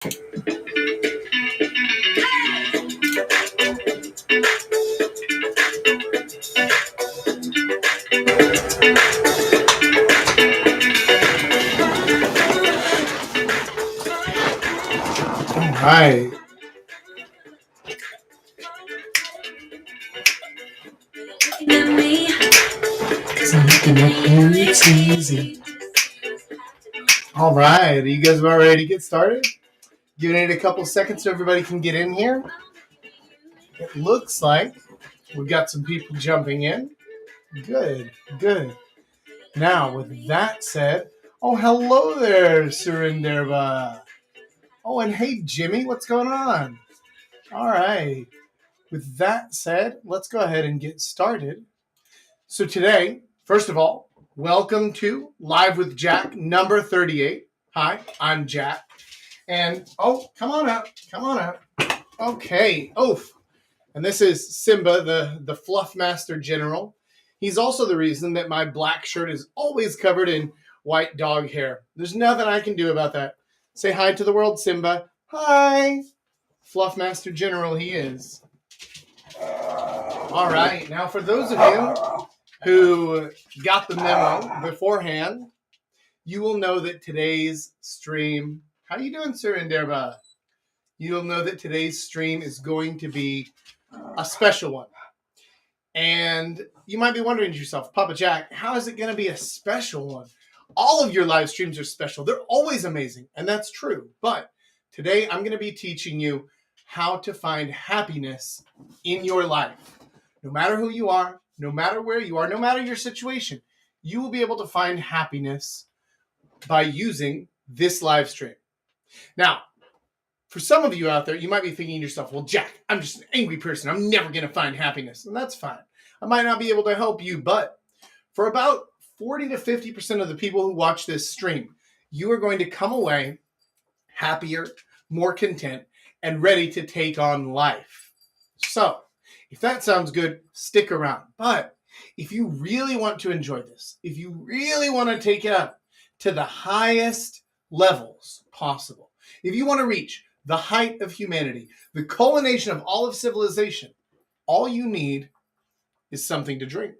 Right. It's easy. All right. Are you guys about ready to get started? Giving it a couple seconds so everybody can get in here. It looks like we've got some people jumping in. Good. Now, with that said, oh, hello there, Surinderva. Oh, and hey, Jimmy, what's going on? All right. With that said, let's go ahead and get started. So today, first of all, welcome to Live with Jack number 38. Hi, I'm Jack. And, come on out. Okay, oof. And this is Simba, the Fluff Master General. He's also the reason that my black shirt is always covered in white dog hair. There's nothing I can do about that. Say hi to the world, Simba. Hi. Fluff Master General he is. All right. Now, for those of you who got the memo beforehand, you will know that today's stream... How you doing, Surinderba? You'll know that today's stream is going to be a special one. And you might be wondering to yourself, Papa Jack, how is it going to be a special one? All of your live streams are special. They're always amazing, and that's true. But today I'm going to be teaching you how to find happiness in your life. No matter who you are, no matter where you are, no matter your situation, you will be able to find happiness by using this live stream. Now, for some of you out there, you might be thinking to yourself, well, Jack, I'm just an angry person. I'm never going to find happiness. And that's fine. I might not be able to help you, but for about 40 to 50% of the people who watch this stream, you are going to come away happier, more content, and ready to take on life. So, if that sounds good, stick around. But if you really want to enjoy this, if you really want to take it up to the highest levels possible, if you want to reach the height of humanity, the culmination of all of civilization, all you need is something to drink.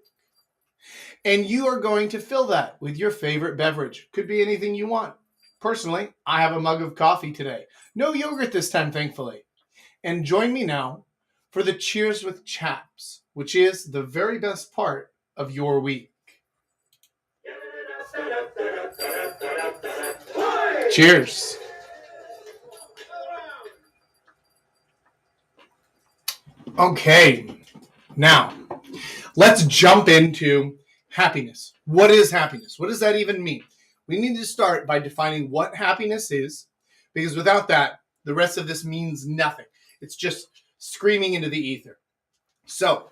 And you are going to fill that with your favorite beverage. Could be anything you want. Personally, I have a mug of coffee today. No yogurt this time, thankfully. And join me now for the Cheers with Chaps, which is the very best part of your week. Cheers. Okay, now let's jump into happiness. What is happiness? What does that even mean? We need to start by defining what happiness is, because without that, the rest of this means nothing. It's just screaming into the ether. So,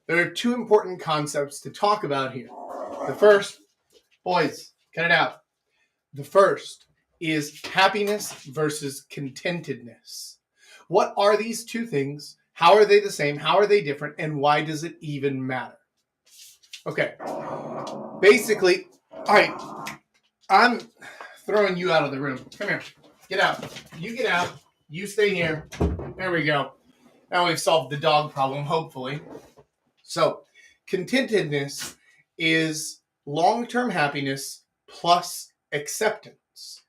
there are two important concepts to talk about here. The first, boys, cut it out. The first is happiness versus contentedness. What are these two things? How are they the same? How are they different? And why does it even matter? Okay. Basically, all right, I'm throwing you out of the room. Come here. Get out. You get out. You stay here. There we go. Now we've solved the dog problem, hopefully. So, contentedness is long-term happiness plus acceptance,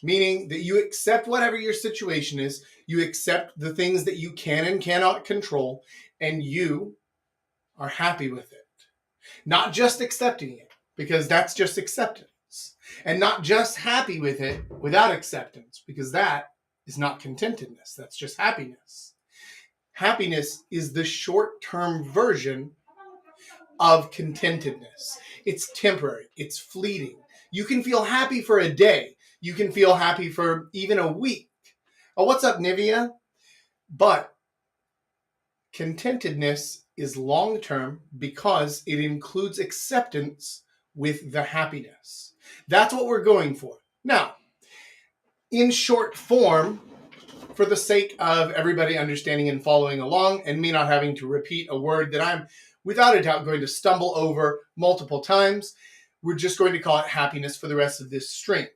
meaning that you accept whatever your situation is, you accept the things that you can and cannot control, and you are happy with it. Not just accepting it, because that's just acceptance, and not just happy with it without acceptance, because that is not contentedness, that's just happiness. Happiness is the short-term version of contentedness. It's temporary, it's fleeting. You can feel happy for a day. You can feel happy for even a week. Oh, what's up, Nivea? But contentedness is long-term because it includes acceptance with the happiness. That's what we're going for. Now, in short form, for the sake of everybody understanding and following along and me not having to repeat a word that I'm without a doubt going to stumble over multiple times, we're just going to call it happiness for the rest of this stream.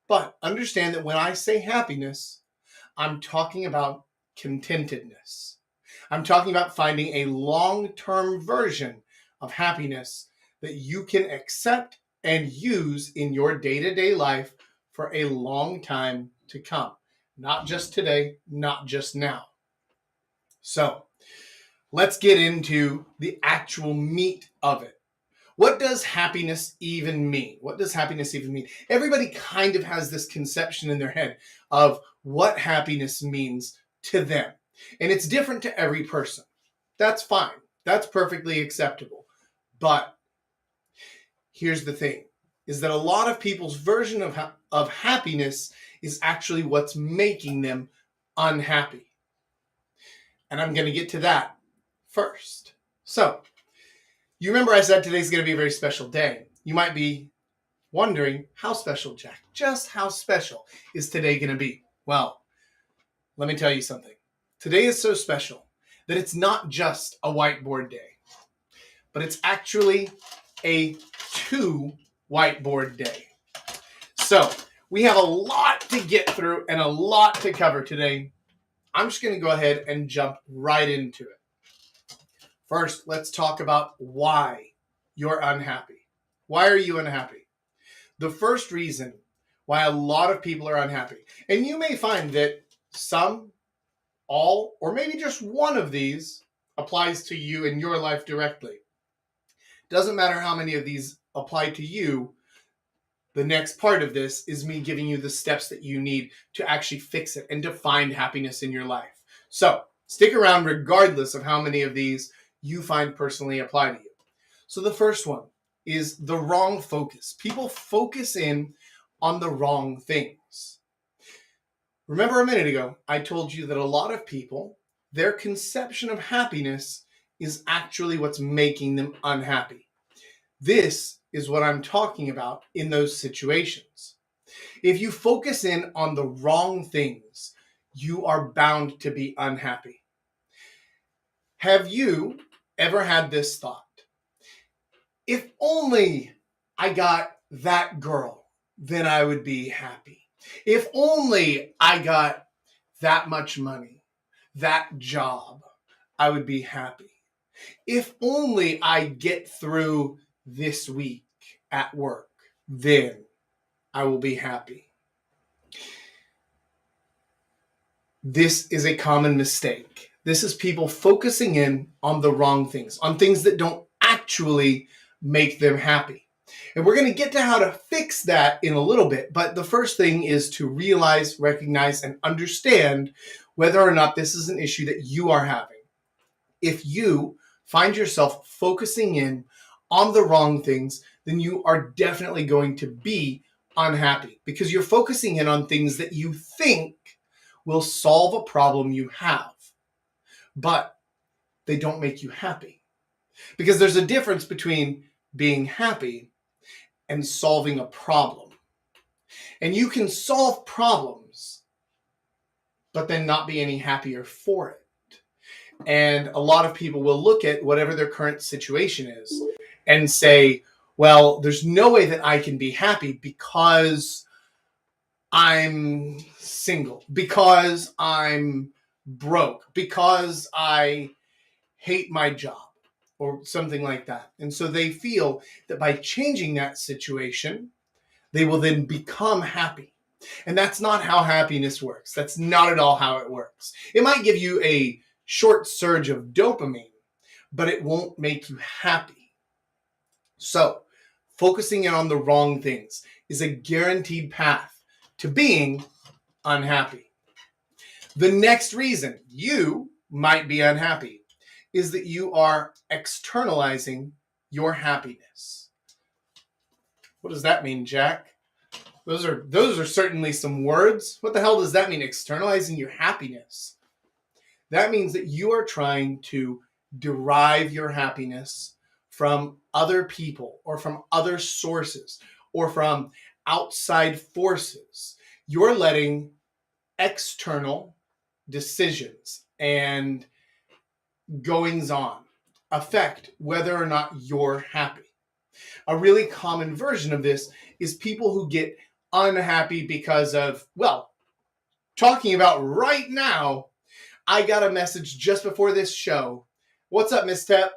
But understand that when I say happiness, I'm talking about contentedness. I'm talking about finding a long-term version of happiness that you can accept and use in your day-to-day life for a long time to come. Not just today, not just now. So let's get into the actual meat of it. What does happiness even mean? What does happiness even mean? Everybody kind of has this conception in their head of what happiness means to them. And it's different to every person. That's fine. That's perfectly acceptable. But here's the thing, is that a lot of people's version of happiness is actually what's making them unhappy. And I'm going to get to that first. So, you remember I said today's going to be a very special day. You might be wondering, how special, Jack? Just how special is today going to be? Well, let me tell you something. Today is so special that it's not just a whiteboard day, but it's actually a 2 whiteboard day. So we have a lot to get through and a lot to cover today. I'm just going to go ahead and jump right into it. First, let's talk about why you're unhappy. Why are you unhappy? The first reason why a lot of people are unhappy, and you may find that some, all, or maybe just one of these applies to you in your life directly. Doesn't matter how many of these apply to you. The next part of this is me giving you the steps that you need to actually fix it and to find happiness in your life. So stick around regardless of how many of these you find personally apply to you. So the first one is the wrong focus. People focus in on the wrong things. Remember a minute ago, I told you that a lot of people, their conception of happiness is actually what's making them unhappy. This is what I'm talking about in those situations. If you focus in on the wrong things, you are bound to be unhappy. Have you ever had this thought? If only I got that girl, then I would be happy. If only I got that much money, that job, I would be happy. If only I get through this week at work, then I will be happy. This is a common mistake. This is people focusing in on the wrong things, on things that don't actually make them happy. And we're going to get to how to fix that in a little bit. But the first thing is to realize, recognize, and understand whether or not this is an issue that you are having. If you find yourself focusing in on the wrong things, then you are definitely going to be unhappy because you're focusing in on things that you think will solve a problem you have, but they don't make you happy. Because there's a difference between being happy and solving a problem. And you can solve problems, but then not be any happier for it. And a lot of people will look at whatever their current situation is and say, well, there's no way that I can be happy because I'm single, because I'm broke, because I hate my job, or something like that. And so they feel that by changing that situation, they will then become happy. And that's not how happiness works. That's not at all how it works. It might give you a short surge of dopamine, but it won't make you happy. So, focusing in on the wrong things is a guaranteed path to being unhappy. The next reason you might be unhappy is that you are externalizing your happiness. What does that mean, Jack? Those are certainly some words. What the hell does that mean, externalizing your happiness? That means that you are trying to derive your happiness from other people or from other sources or from outside forces. You're letting external decisions and goings on affect whether or not you're happy. A really common version of this is people who get unhappy because of, well, talking about right now, I got a message just before this show. What's up, Miss Tep?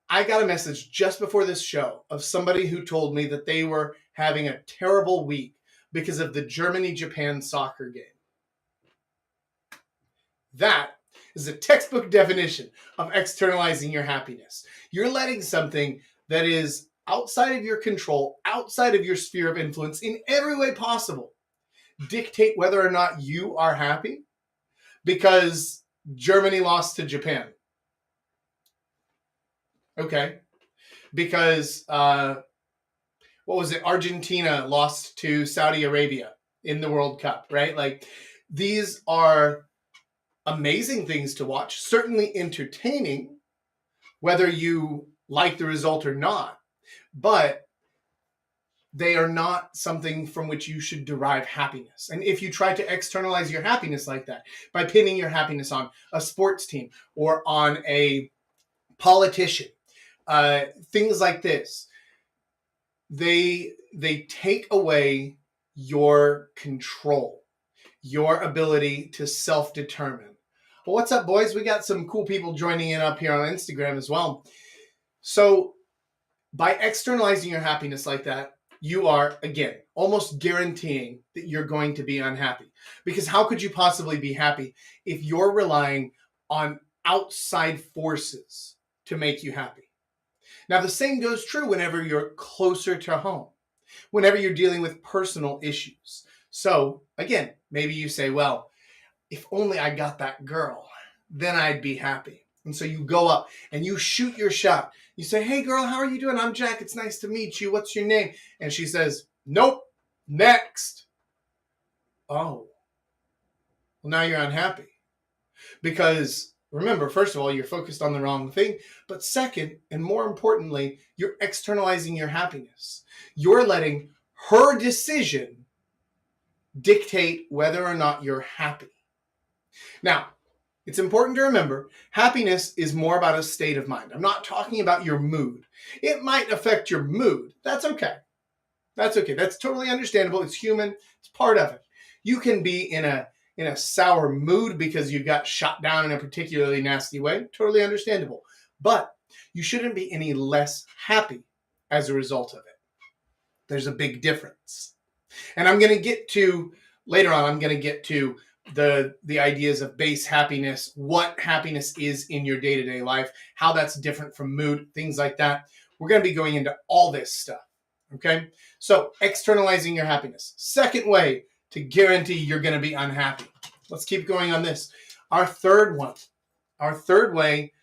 I got a message just before this show of somebody who told me that they were having a terrible week because of the Germany-Japan soccer game. That is a textbook definition of externalizing your happiness. You're letting something that is outside of your control, outside of your sphere of influence in every way possible, dictate whether or not you are happy because Germany lost to Japan. Okay. Because, what was it? Argentina lost to Saudi Arabia in the World Cup, right? Like, these are amazing things to watch, certainly entertaining, whether you like the result or not, but they are not something from which you should derive happiness. And if you try to externalize your happiness like that, by pinning your happiness on a sports team or on a politician, things like this, they take away your control, your ability to self-determine. Well, what's up, boys? We got some cool people joining in up here on Instagram as well. So by externalizing your happiness like that, you are, again, almost guaranteeing that you're going to be unhappy. Because how could you possibly be happy if you're relying on outside forces to make you happy? Now, the same goes true whenever you're closer to home, whenever you're dealing with personal issues. So, again, maybe you say, well, if only I got that girl, then I'd be happy. And so you go up and you shoot your shot. You say, hey, girl, how are you doing? I'm Jack. It's nice to meet you. What's your name? And she says, nope, next. Oh, well, now you're unhappy. Because remember, first of all, you're focused on the wrong thing. But second, and more importantly, you're externalizing your happiness. You're letting her decision dictate whether or not you're happy. Now, it's important to remember, happiness is more about a state of mind. I'm not talking about your mood. It might affect your mood. That's okay. That's okay. That's totally understandable. It's human. It's part of it. You can be in a sour mood because you got shot down in a particularly nasty way. Totally understandable. But you shouldn't be any less happy as a result of it. There's a big difference. And I'm going to get to, later on, I'm going to get to the ideas of base happiness, what happiness is in your day-to-day life, how that's different from mood, things like that. We're going to be going into all this stuff, okay? So externalizing your happiness. Second way to guarantee you're going to be unhappy. Let's keep going on this. Our third way,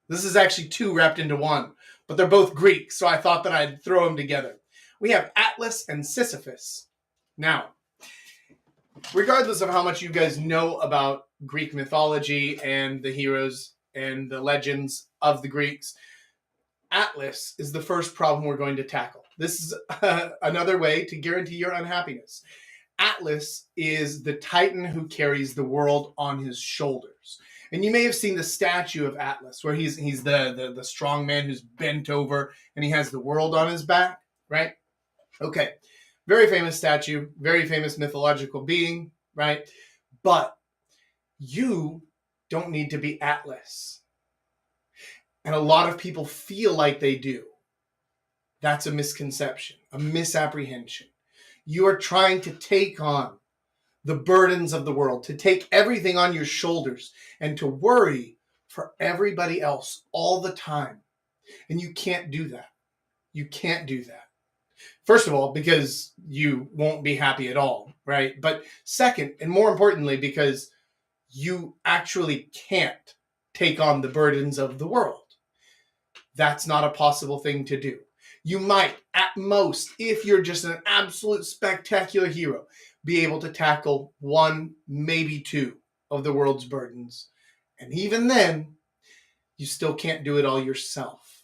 this is actually two wrapped into one, but they're both Greek, so I thought that I'd throw them together. We have Atlas and Sisyphus. Now, regardless of how much you guys know about Greek mythology and the heroes and the legends of the Greeks, Atlas is the first problem we're going to tackle. This is another way to guarantee your unhappiness. Atlas is the titan who carries the world on his shoulders. And you may have seen the statue of Atlas, where he's the strong man who's bent over and he has the world on his back, right? Okay. Very famous statue, very famous mythological being, right? But you don't need to be Atlas. And a lot of people feel like they do. That's a misconception, a misapprehension. You are trying to take on the burdens of the world, to take everything on your shoulders and to worry for everybody else all the time. And you can't do that. You can't do that. First of all, because you won't be happy at all, right? But second, and more importantly, because you actually can't take on the burdens of the world. That's not a possible thing to do. You might, at most, if you're just an absolute spectacular hero, be able to tackle one, maybe two of the world's burdens. And even then, you still can't do it all yourself.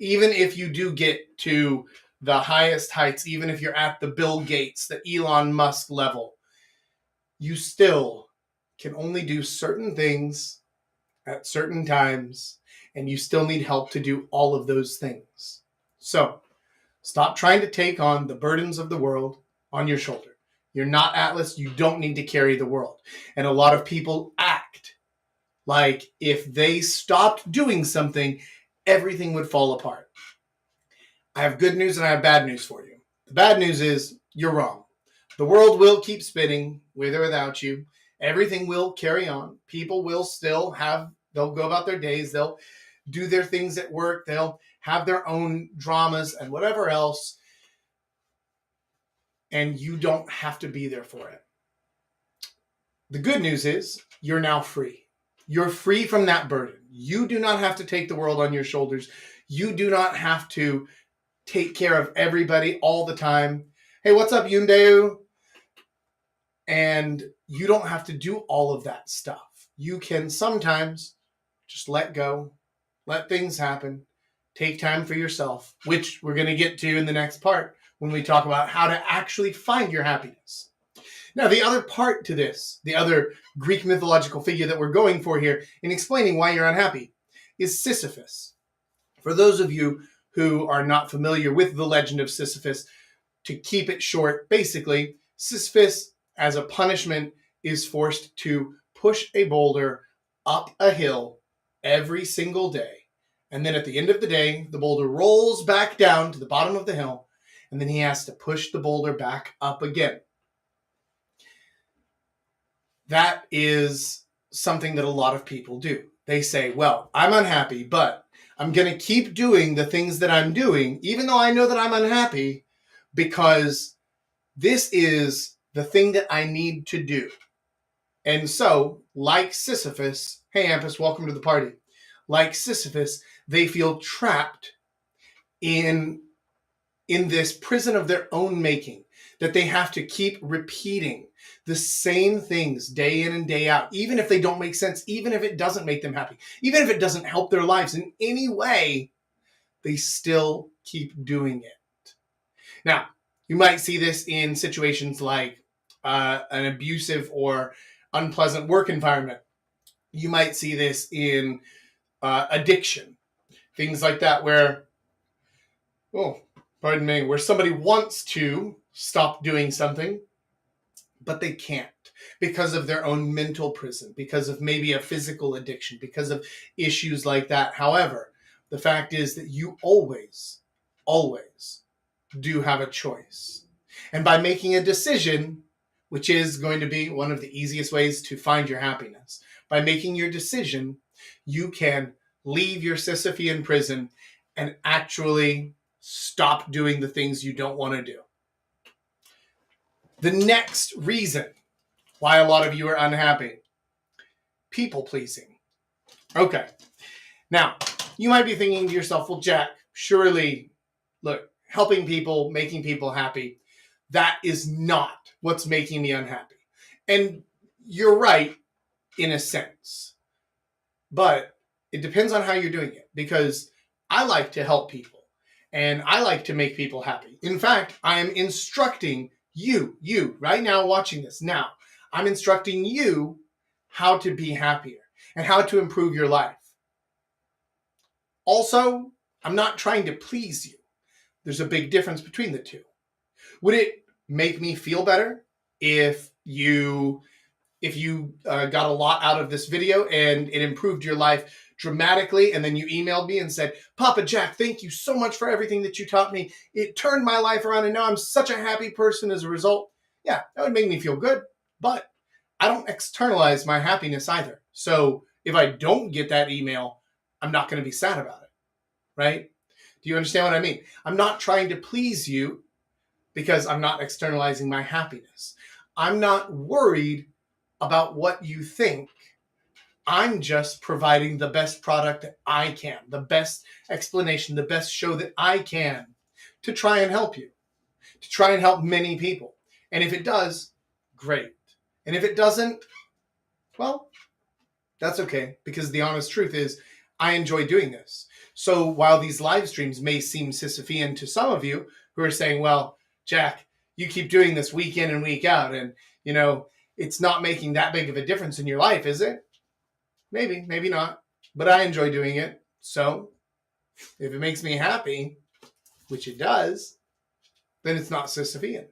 Even if you do get to the highest heights, even if you're at the Bill Gates, the Elon Musk level, you still can only do certain things at certain times, and you still need help to do all of those things. So, stop trying to take on the burdens of the world on your shoulder. You're not Atlas. You don't need to carry the world. And a lot of people act like if they stopped doing something, everything would fall apart. I have good news and I have bad news for you. The bad news is you're wrong. The world will keep spinning with or without you. Everything will carry on. People will still they'll go about their days. They'll do their things at work. They'll have their own dramas and whatever else. And you don't have to be there for it. The good news is you're now free. You're free from that burden. You do not have to take the world on your shoulders. You do not have to take care of everybody all the time. Hey, what's up, Yundeu? And you don't have to do all of that stuff. You can sometimes just let go, let things happen, take time for yourself, which we're going to get to in the next part when we talk about how to actually find your happiness. Now, the other part to this, the other Greek mythological figure that we're going for here in explaining why you're unhappy is Sisyphus. For those of you who are not familiar with the legend of Sisyphus, to keep it short, basically, Sisyphus, as a punishment, is forced to push a boulder up a hill every single day. And then at the end of the day, the boulder rolls back down to the bottom of the hill, and then he has to push the boulder back up again. That is something that a lot of people do. They say, well, I'm unhappy, but I'm going to keep doing the things that I'm doing, even though I know that I'm unhappy, because this is the thing that I need to do. And so, like Sisyphus, hey, Ampus, welcome to the party. Like Sisyphus, they feel trapped in this prison of their own making, that they have to keep repeating the same things day in and day out, even if they don't make sense, even if it doesn't make them happy, even if it doesn't help their lives in any way, they still keep doing it. Now, you might see this in situations like an abusive or unpleasant work environment. You might see this in addiction, things like that, where somebody wants to stop doing something, but they can't because of their own mental prison, because of maybe a physical addiction, because of issues like that. However, the fact is that you always, always do have a choice. And by making a decision, which is going to be one of the easiest ways to find your happiness, by making your decision, you can leave your Sisyphean prison and actually stop doing the things you don't want to do. The next reason why a lot of you are unhappy, people pleasing. Okay. Now, you might be thinking to yourself, well, Jack, surely, look, helping people, making people happy, that is not what's making me unhappy. And you're right in a sense, but it depends on how you're doing it, because I like to help people and I like to make people happy. In fact, I am instructing you right now watching this now, I'm instructing you how to be happier and how to improve your life. Also, I'm not trying to please you. There's a big difference between the two. Would it make me feel better if you got a lot out of this video and it improved your life dramatically, and then you emailed me and said, Papa Jack, thank you so much for everything that you taught me. It turned my life around and now I'm such a happy person as a result. Yeah, that would make me feel good, but I don't externalize my happiness either. So if I don't get that email, I'm not going to be sad about it, right? Do you understand what I mean? I'm not trying to please you because I'm not externalizing my happiness. I'm not worried about what you think. I'm just providing the best product that I can, the best explanation, the best show that I can to try and help you, to try and help many people. And if it does, great. And if it doesn't, well, that's okay, because the honest truth is I enjoy doing this. So while these live streams may seem Sisyphean to some of you who are saying, well, Jack, you keep doing this week in and week out, and, it's not making that big of a difference in your life, is it? Maybe, maybe not. But I enjoy doing it. So if it makes me happy, which it does, then it's not Sisyphean.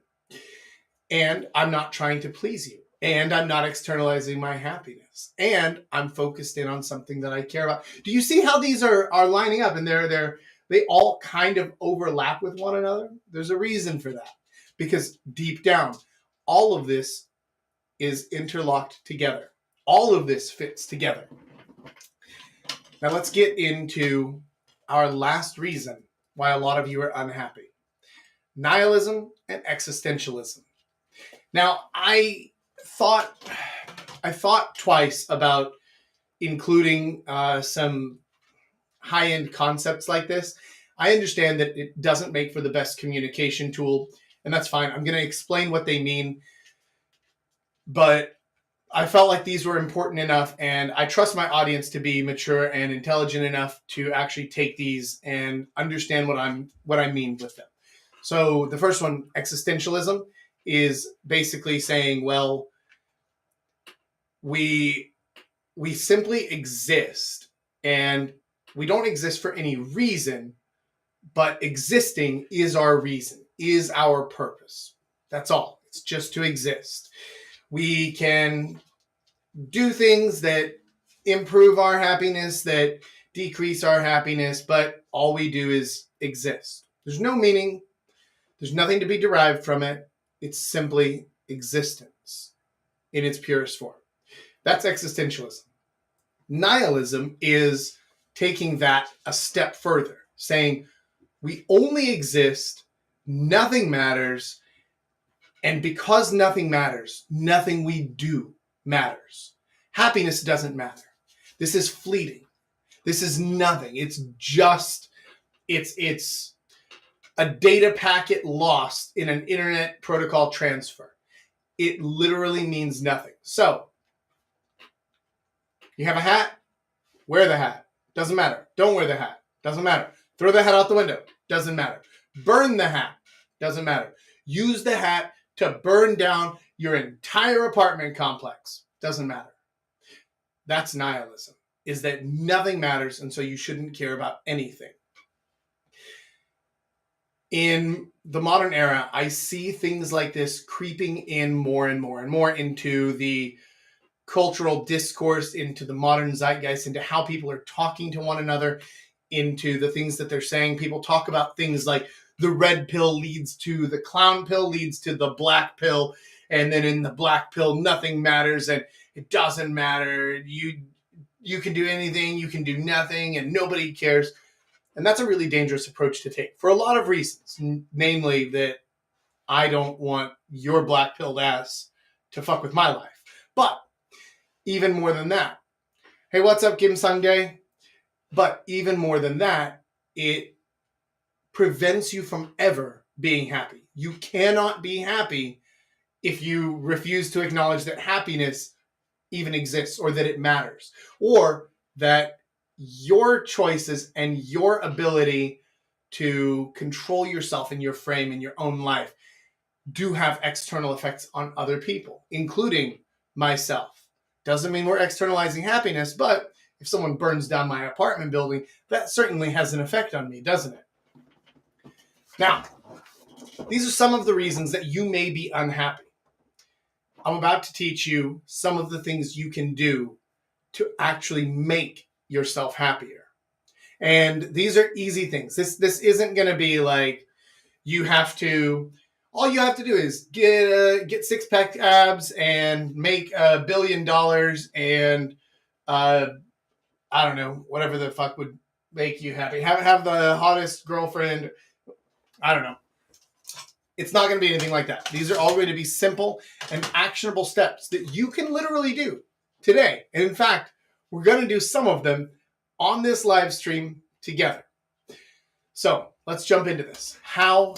And I'm not trying to please you. And I'm not externalizing my happiness. And I'm focused in on something that I care about. Do you see how these are lining up? And they all kind of overlap with one another? There's a reason for that. Because deep down, all of this is interlocked together. All of this fits together. Now let's get into our last reason why a lot of you are unhappy. Nihilism and existentialism. Now, I thought twice about including some high-end concepts like this. I understand that it doesn't make for the best communication tool, and that's fine. I'm going to explain what they mean, but I felt like these were important enough, and I trust my audience to be mature and intelligent enough to actually take these and understand what I mean with them. So the first one, existentialism, is basically saying, well, we simply exist, and we don't exist for any reason, but existing is our reason, is our purpose. That's all. It's just to exist. We can do things that improve our happiness, that decrease our happiness, but all we do is exist. There's no meaning. There's nothing to be derived from it. It's simply existence in its purest form. That's existentialism. Nihilism is taking that a step further, saying we only exist, nothing matters, and because nothing matters, nothing we do matters. Happiness doesn't matter. This is fleeting. This is nothing. It's a data packet lost in an internet protocol transfer. It literally means nothing. So, you have a hat, wear the hat. Doesn't matter. Don't wear the hat. Doesn't matter. Throw the hat out the window. Doesn't matter. Burn the hat. Doesn't matter. Use the hat to burn down your entire apartment complex. Doesn't matter. That's nihilism, is that nothing matters, and so you shouldn't care about anything. In the modern era, I see things like this creeping in more and more and more into the cultural discourse, into the modern zeitgeist, into how people are talking to one another, into the things that they're saying. People talk about things like the red pill leads to the clown pill, leads to the black pill, and then in the black pill, nothing matters, and it doesn't matter. You can do anything, you can do nothing, and nobody cares. And that's a really dangerous approach to take for a lot of reasons, namely that I don't want your black-pilled ass to fuck with my life. But even more than that, hey, what's up, Kim Sung-dae? But even more than that, it prevents you from ever being happy. You cannot be happy if you refuse to acknowledge that happiness even exists, or that it matters, or that your choices and your ability to control yourself and your frame in your own life do have external effects on other people, including myself. Doesn't mean we're externalizing happiness, but if someone burns down my apartment building, that certainly has an effect on me, doesn't it? Now, these are some of the reasons that you may be unhappy. I'm about to teach you some of the things you can do to actually make yourself happier. And these are easy things. This isn't going to be like all you have to do is get six-pack abs and make $1 billion and I don't know, whatever the fuck would make you happy. Have the hottest girlfriend. I don't know. It's not going to be anything like that. These are all going to be simple and actionable steps that you can literally do today. And in fact, we're going to do some of them on this live stream together. So let's jump into this. How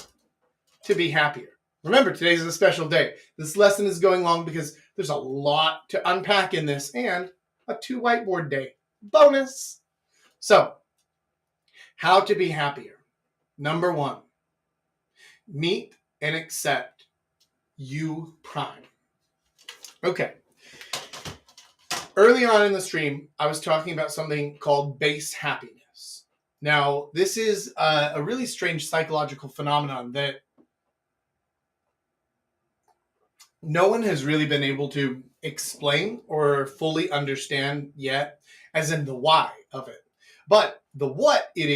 to be happier. Remember, today's a special day. This lesson is going long because there's a lot to unpack in this, and a 2 whiteboard day. Bonus! So, how to be happier. Number 1, meet and accept you prime. Okay. Earlier on in the stream, I was talking about something called base happiness. Now, this is a really strange psychological phenomenon that no one has really been able to explain or fully understand yet, as in the why of it. But the what it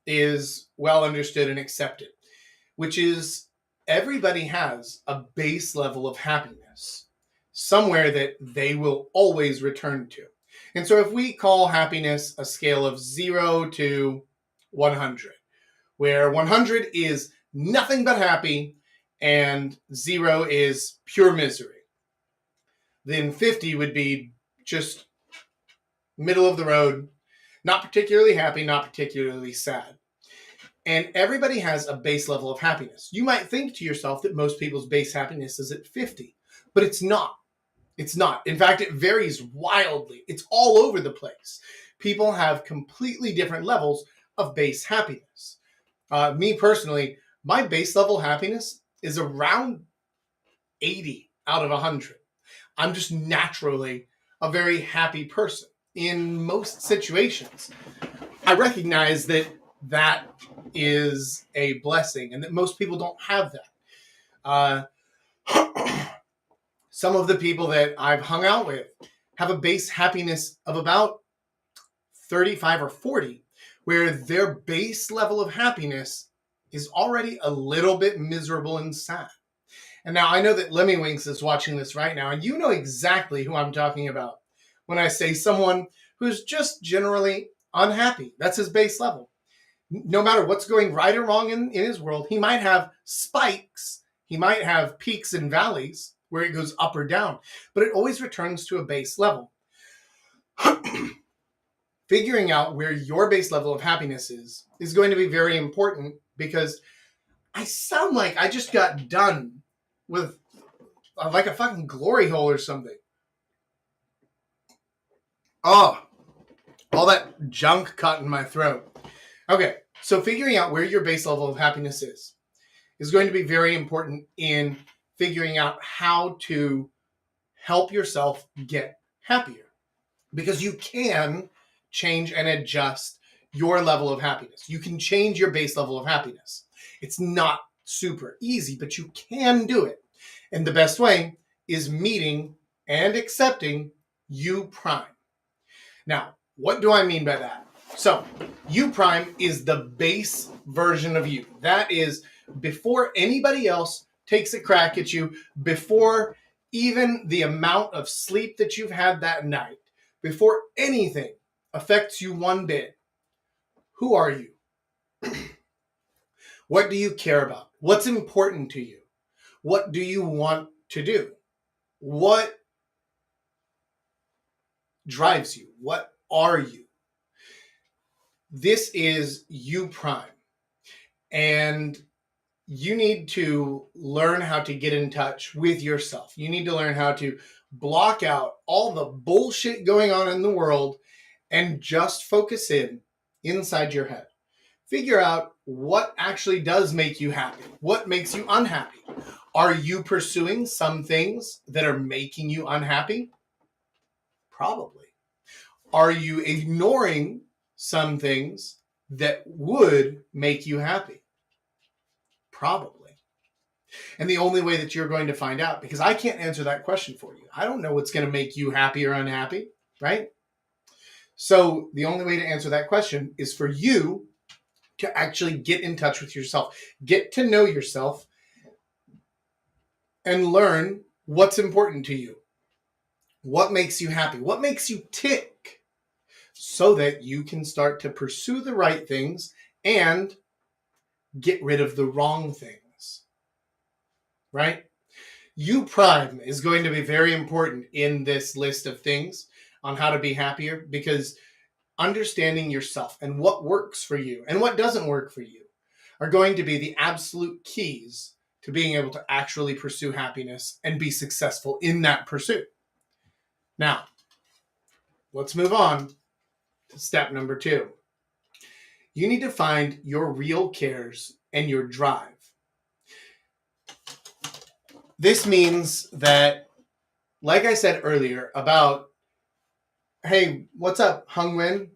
is well understood and accepted, which is everybody has a base level of happiness somewhere that they will always return to. And so if we call happiness a scale of 0 to 100, where 100 is nothing but happy and 0 is pure misery, then 50 would be just middle of the road, not particularly happy, not particularly sad. And everybody has a base level of happiness. You might think to yourself that most people's base happiness is at 50, but it's not. It's not. In fact, it varies wildly. It's all over the place. People have completely different levels of base happiness. Me personally, my base level happiness is around 80 out of 100. I'm just naturally a very happy person in most situations. I recognize that that is a blessing and that most people don't have that. Some of the people that I've hung out with have a base happiness of about 35 or 40, where their base level of happiness is already a little bit miserable and sad. And now I know that Lemmy Winks is watching this right now, and you know exactly who I'm talking about when I say someone who's just generally unhappy. That's his base level. No matter what's going right or wrong in his world, he might have spikes, he might have peaks and valleys where it goes up or down, but it always returns to a base level. Figuring out where your base level of happiness is going to be very important, because I sound like I just got done with like a fucking glory hole or something. Oh, all that junk caught in my throat. Okay, so figuring out where your base level of happiness is going to be very important in figuring out how to help yourself get happier. Because you can change and adjust your level of happiness. You can change your base level of happiness. It's not super easy, but you can do it. And the best way is meeting and accepting you prime. Now, what do I mean by that? So, you prime is the base version of you. That is before anybody else takes a crack at you, before even the amount of sleep that you've had that night, before anything affects you one bit. Who are you? What do you care about? What's important to you? What do you want to do? What drives you? What are you? This is you prime. And you need to learn how to get in touch with yourself. You need to learn how to block out all the bullshit going on in the world and just focus inside your head. Figure out what actually does make you happy. What makes you unhappy? Are you pursuing some things that are making you unhappy? Probably. Are you ignoring some things that would make you happy? Probably. And the only way that you're going to find out, because I can't answer that question for you. I don't know what's going to make you happy or unhappy, right? So the only way to answer that question is for you to actually get in touch with yourself, get to know yourself, and learn what's important to you. What makes you happy? What makes you tick? So that you can start to pursue the right things and get rid of the wrong things. Right? You prime is going to be very important in this list of things on how to be happier, because understanding yourself and what works for you and what doesn't work for you are going to be the absolute keys to being able to actually pursue happiness and be successful in that pursuit. Now, let's move on to step number 2. You need to find your real cares and your drive. This means that, like I said earlier about, hey, what's up, Hung Win?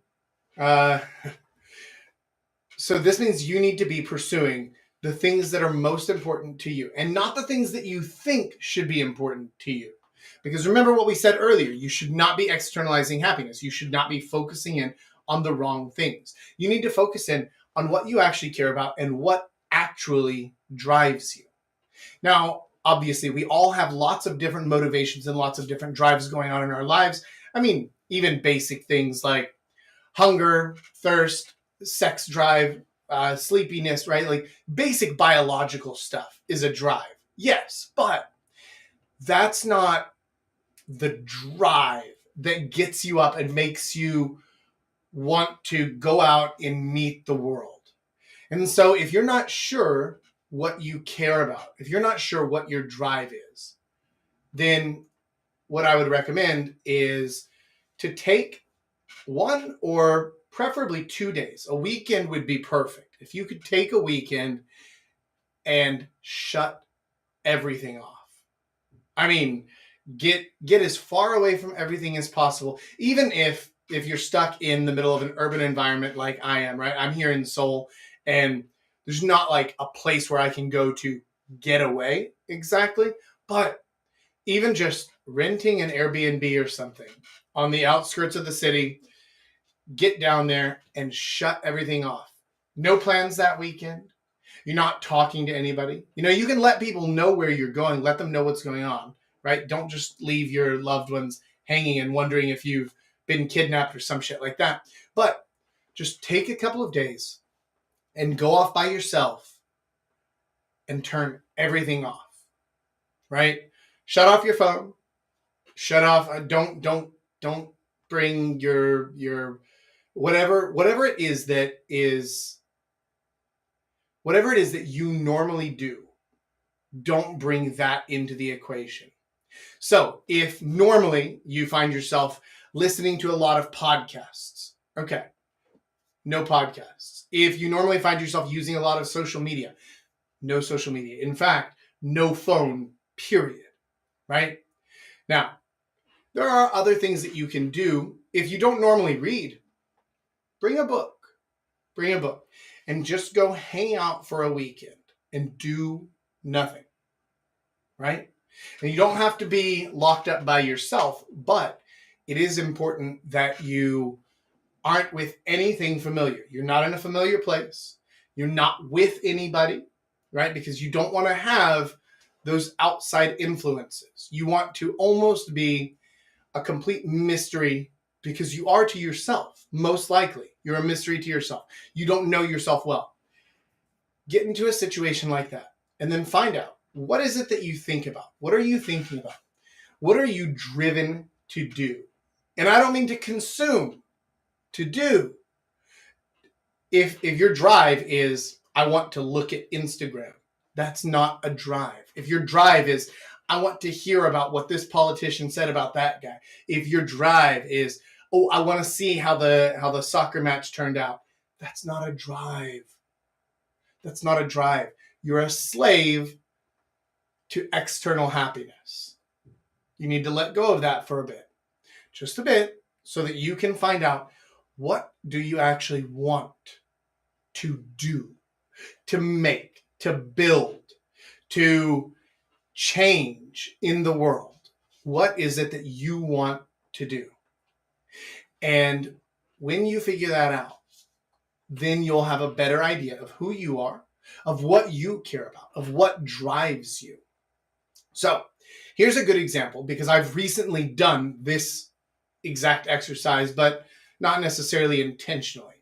So this means you need to be pursuing the things that are most important to you and not the things that you think should be important to you. Because remember what we said earlier, you should not be externalizing happiness. You should not be focusing in on the wrong things. You need to focus in on what you actually care about and what actually drives you. Now, obviously, we all have lots of different motivations and lots of different drives going on in our lives. I mean, even basic things like hunger, thirst, sex drive, sleepiness, right? Like basic biological stuff is a drive. Yes, but that's not the drive that gets you up and makes you want to go out and meet the world. And so if you're not sure what you care about, if you're not sure what your drive is, then what I would recommend is to take 1 or preferably 2 days. A weekend would be perfect. If you could take a weekend and shut everything off. I mean, get as far away from everything as possible. Even if you're stuck in the middle of an urban environment like I am, right? I'm here in Seoul, and there's not like a place where I can go to get away exactly. But even just renting an Airbnb or something on the outskirts of the city, get down there and shut everything off. No plans that weekend. You're not talking to anybody. You can let people know where you're going. Let them know what's going on, right? Don't just leave your loved ones hanging and wondering if you've been kidnapped or some shit like that. But just take a couple of days and go off by yourself and turn everything off, right? Shut off your phone. Shut off. Don't bring your whatever it is that you normally do. Don't bring that into the equation. So if normally you find yourself listening to a lot of podcasts, okay, no podcasts. If you normally find yourself using a lot of social media, no social media. In fact, no phone, period, right? Now, there are other things that you can do. If you don't normally read, bring a book. And just go hang out for a weekend and do nothing, right? And you don't have to be locked up by yourself, but it is important that you aren't with anything familiar. You're not in a familiar place. You're not with anybody, right? Because you don't want to have those outside influences. You want to almost be a complete mystery, because you are to yourself, most likely. You're a mystery to yourself. You don't know yourself well. Get into a situation like that and then find out, what is it that you think about? What are you thinking about? What are you driven to do? And I don't mean to consume, to do. If your drive is, I want to look at Instagram, that's not a drive. If your drive is, I want to hear about what this politician said about that guy. If your drive is, oh, I want to see how the soccer match turned out, that's not a drive. That's not a drive. You're a slave to external happiness. You need to let go of that for a bit. Just a bit, so that you can find out, what do you actually want to do, to make, to build, to change in the world? What is it that you want to do? And when you figure that out, then you'll have a better idea of who you are, of what you care about, of what drives you. So here's a good example, because I've recently done this exact exercise, but not necessarily intentionally.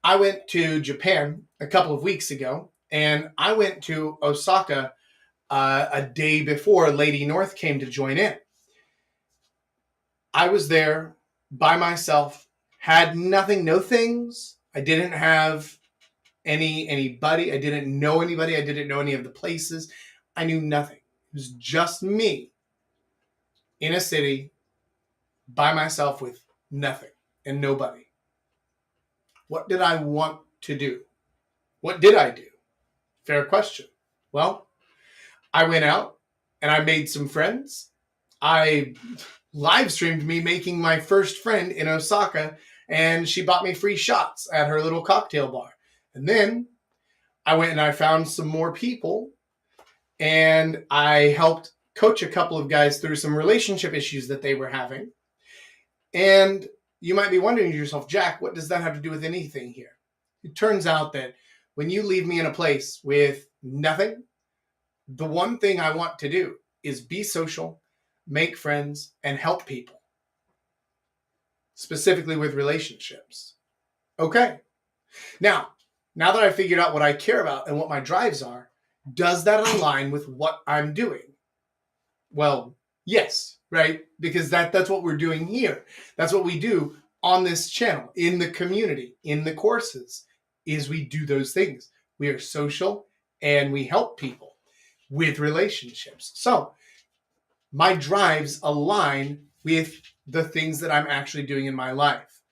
I went to Japan a couple of weeks ago, and I went to Osaka a day before Lady North came to join in. I was there by myself, had nothing, no things. I didn't have anybody. I didn't know anybody. I didn't know any of the places. I knew nothing. It was just me in a city by myself with nothing and nobody. What did I want to do? What did I do? Fair question. Well, I went out and I made some friends. I live streamed me making my first friend in Osaka, and she bought me free shots at her little cocktail bar. And then I went and I found some more people, and I helped coach a couple of guys through some relationship issues that they were having. And you might be wondering to yourself, Jack, what does that have to do with anything here? It turns out that when you leave me in a place with nothing, the one thing I want to do is be social, make friends, and help people, specifically with relationships. Okay. Now that I figured out what I care about and what my drives are, does that align with what I'm doing? Well, yes, right? Because that's what we're doing here. That's what we do on this channel, in the community, in the courses, is we do those things. We are social and we help people with relationships. So my drives align with the things that I'm actually doing in my life.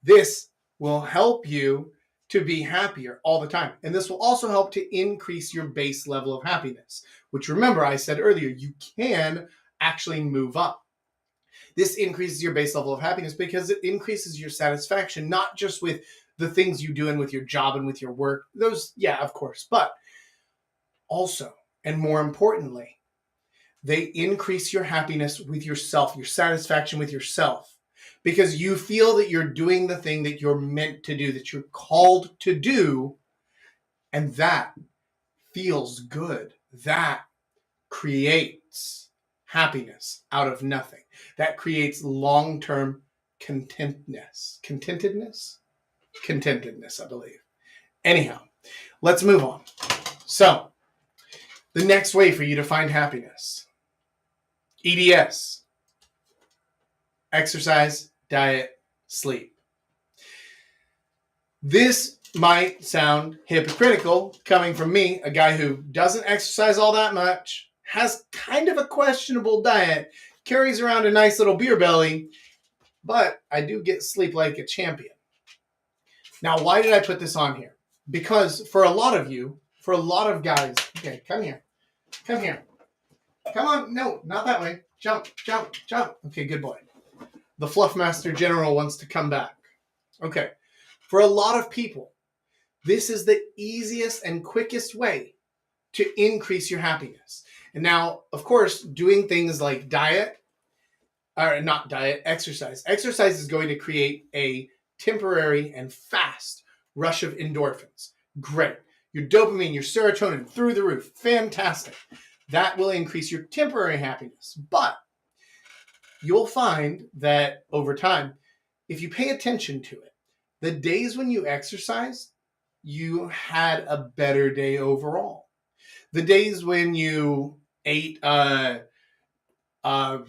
This will help you to be happier all the time. And this will also help to increase your base level of happiness, which, remember, I said earlier, you can actually move up. This increases your base level of happiness because it increases your satisfaction, not just with the things you do and with your job and with your work. Those, yeah, of course, but also, and more importantly, they increase your happiness with yourself, your satisfaction with yourself, because you feel that you're doing the thing that you're meant to do, that you're called to do, and that feels good. That creates happiness out of nothing. That creates long-term contentedness. Contentedness, I believe. Anyhow, let's move on. So, the next way for you to find happiness: EDS. Exercise, diet, sleep. This might sound hypocritical coming from me, a guy who doesn't exercise all that much, has kind of a questionable diet, carries around a nice little beer belly, but I do get sleep like a champion. Now, why did I put this on here? Because for a lot of you, for a lot of guys, okay, come here. Come on, no, not that way. Jump. Okay, good boy. The Fluffmaster General wants to come back. Okay. For a lot of people, this is the easiest and quickest way to increase your happiness. And now, of course, doing things like exercise. Exercise is going to create a temporary and fast rush of endorphins. Great. Your dopamine, your serotonin through the roof. Fantastic. That will increase your temporary happiness. But you'll find that over time, if you pay attention to it, the days when you exercised, you had a better day overall. The days when you ate like a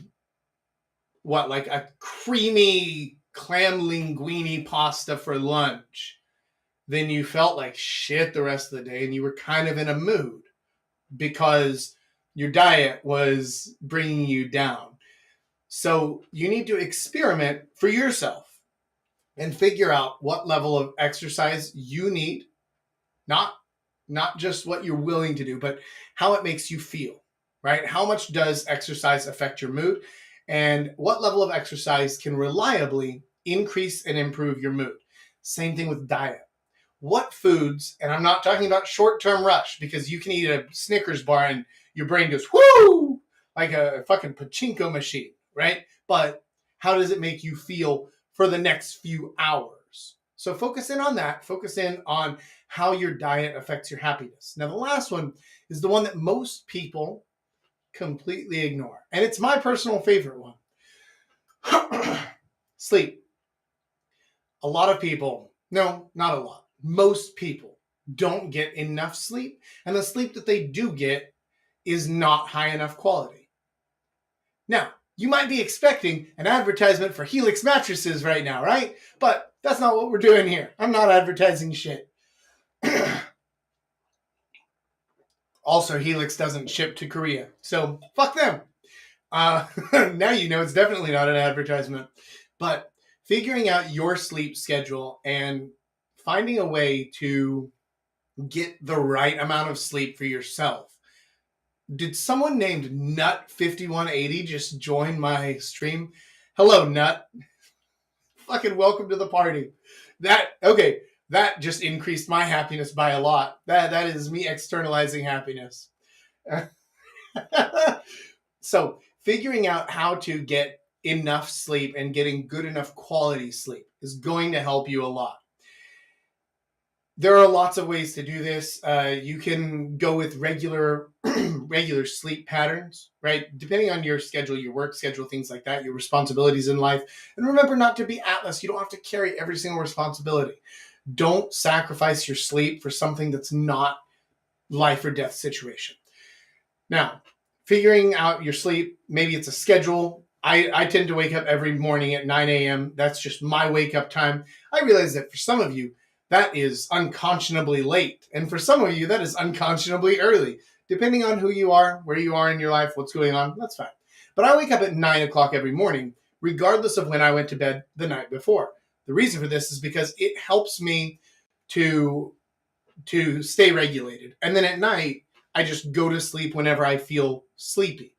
creamy clam linguine pasta for lunch, then you felt like shit the rest of the day and you were kind of in a mood because your diet was bringing you down. So you need to experiment for yourself and figure out what level of exercise you need, not just what you're willing to do, but how it makes you feel, right? How much does exercise affect your mood, and what level of exercise can reliably increase and improve your mood? Same thing with diet. What foods, and I'm not talking about short-term rush, because you can eat a Snickers bar and your brain goes, whoo, like a fucking pachinko machine, right? But how does it make you feel for the next few hours? So focus in on that. Focus in on how your diet affects your happiness. Now, the last one is the one that most people completely ignore. And it's my personal favorite one. Sleep. A lot of people, no, not a lot, most people don't get enough sleep. And the sleep that they do get is not high enough quality. Now, you might be expecting an advertisement for Helix mattresses right now, right? But that's not what we're doing here. I'm not advertising shit. Also, Helix doesn't ship to Korea, so fuck them. Now you know it's definitely not an advertisement. But figuring out your sleep schedule and finding a way to get the right amount of sleep for yourself. Did someone named Nut5180 just join my stream? Hello, Nut. Fucking welcome to the party. Okay, That just increased my happiness by a lot. That is me externalizing happiness. So figuring out how to get enough sleep and getting good enough quality sleep is going to help you a lot. There are lots of ways to do this. You can go with regular sleep patterns, right? Depending on your schedule, your work schedule, things like that, your responsibilities in life. And remember not to be Atlas. You don't have to carry every single responsibility. Don't sacrifice your sleep for something that's not life or death situation. Now, figuring out your sleep, maybe it's a schedule. I tend to wake up every morning at 9 a.m. That's just my wake up time. I realize that for some of you, that is unconscionably late. And for some of you, that is unconscionably early. Depending on who you are, where you are in your life, what's going on, that's fine. But I wake up at 9 o'clock every morning, regardless of when I went to bed the night before. The reason for this is because it helps me to stay regulated. And then at night, I just go to sleep whenever I feel sleepy.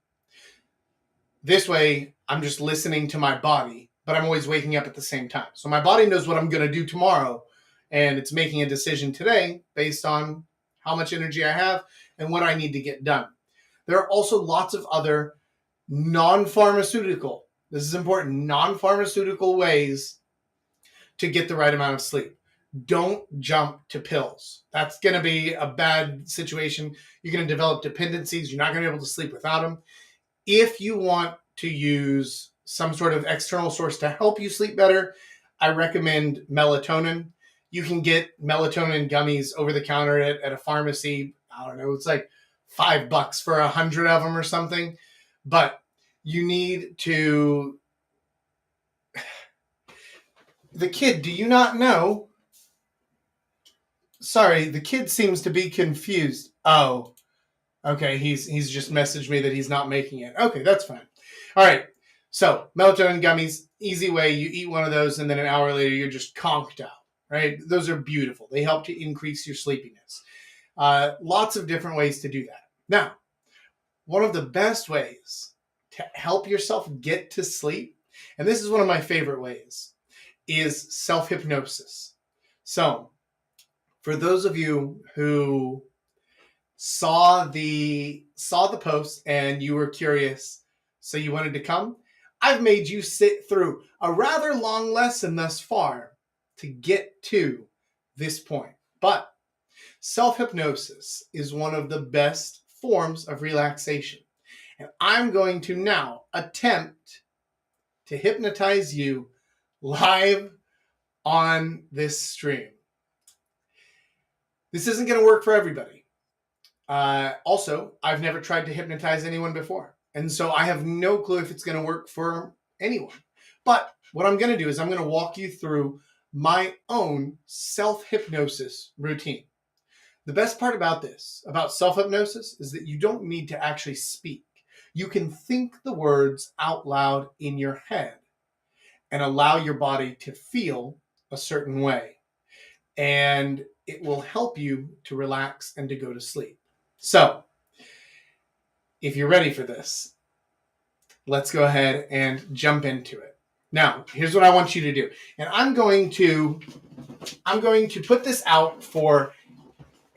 This way, I'm just listening to my body, but I'm always waking up at the same time. So my body knows what I'm going to do tomorrow, and it's making a decision today based on how much energy I have and what I need to get done. There are also lots of other non-pharmaceutical, this is important, non-pharmaceutical ways to get the right amount of sleep. Don't jump to pills. That's going to be a bad situation. You're going to develop dependencies. You're not going to be able to sleep without them. If you want to use some sort of external source to help you sleep better, I recommend melatonin. You can get melatonin gummies over the counter at a pharmacy. I don't know, it's like $5 for 100 of them or something. But you need to... The kid, do you not know? Sorry, the kid seems to be confused. Oh, okay, he's just messaged me that he's not making it. Okay, that's fine. All right, so melatonin gummies, easy way. You eat one of those, and then an hour later, you're just conked out, right? Those are beautiful. They help to increase your sleepiness. Lots of different ways to do that. Now, one of the best ways to help yourself get to sleep, and this is one of my favorite ways, is self-hypnosis. So, for those of you who saw the post and you were curious, so you wanted to come, I've made you sit through a rather long lesson thus far to get to this point. But self-hypnosis is one of the best forms of relaxation. And I'm going to now attempt to hypnotize you live on this stream. This isn't going to work for everybody. Also, I've never tried to hypnotize anyone before. And so I have no clue if it's going to work for anyone. But what I'm going to do is I'm going to walk you through my own self-hypnosis routine. The best part about this, about self-hypnosis, is that you don't need to actually speak. You can think the words out loud in your head and allow your body to feel a certain way. And it will help you to relax and to go to sleep. So, if you're ready for this, let's go ahead and jump into it. Now, here's what I want you to do. And I'm going to put this out for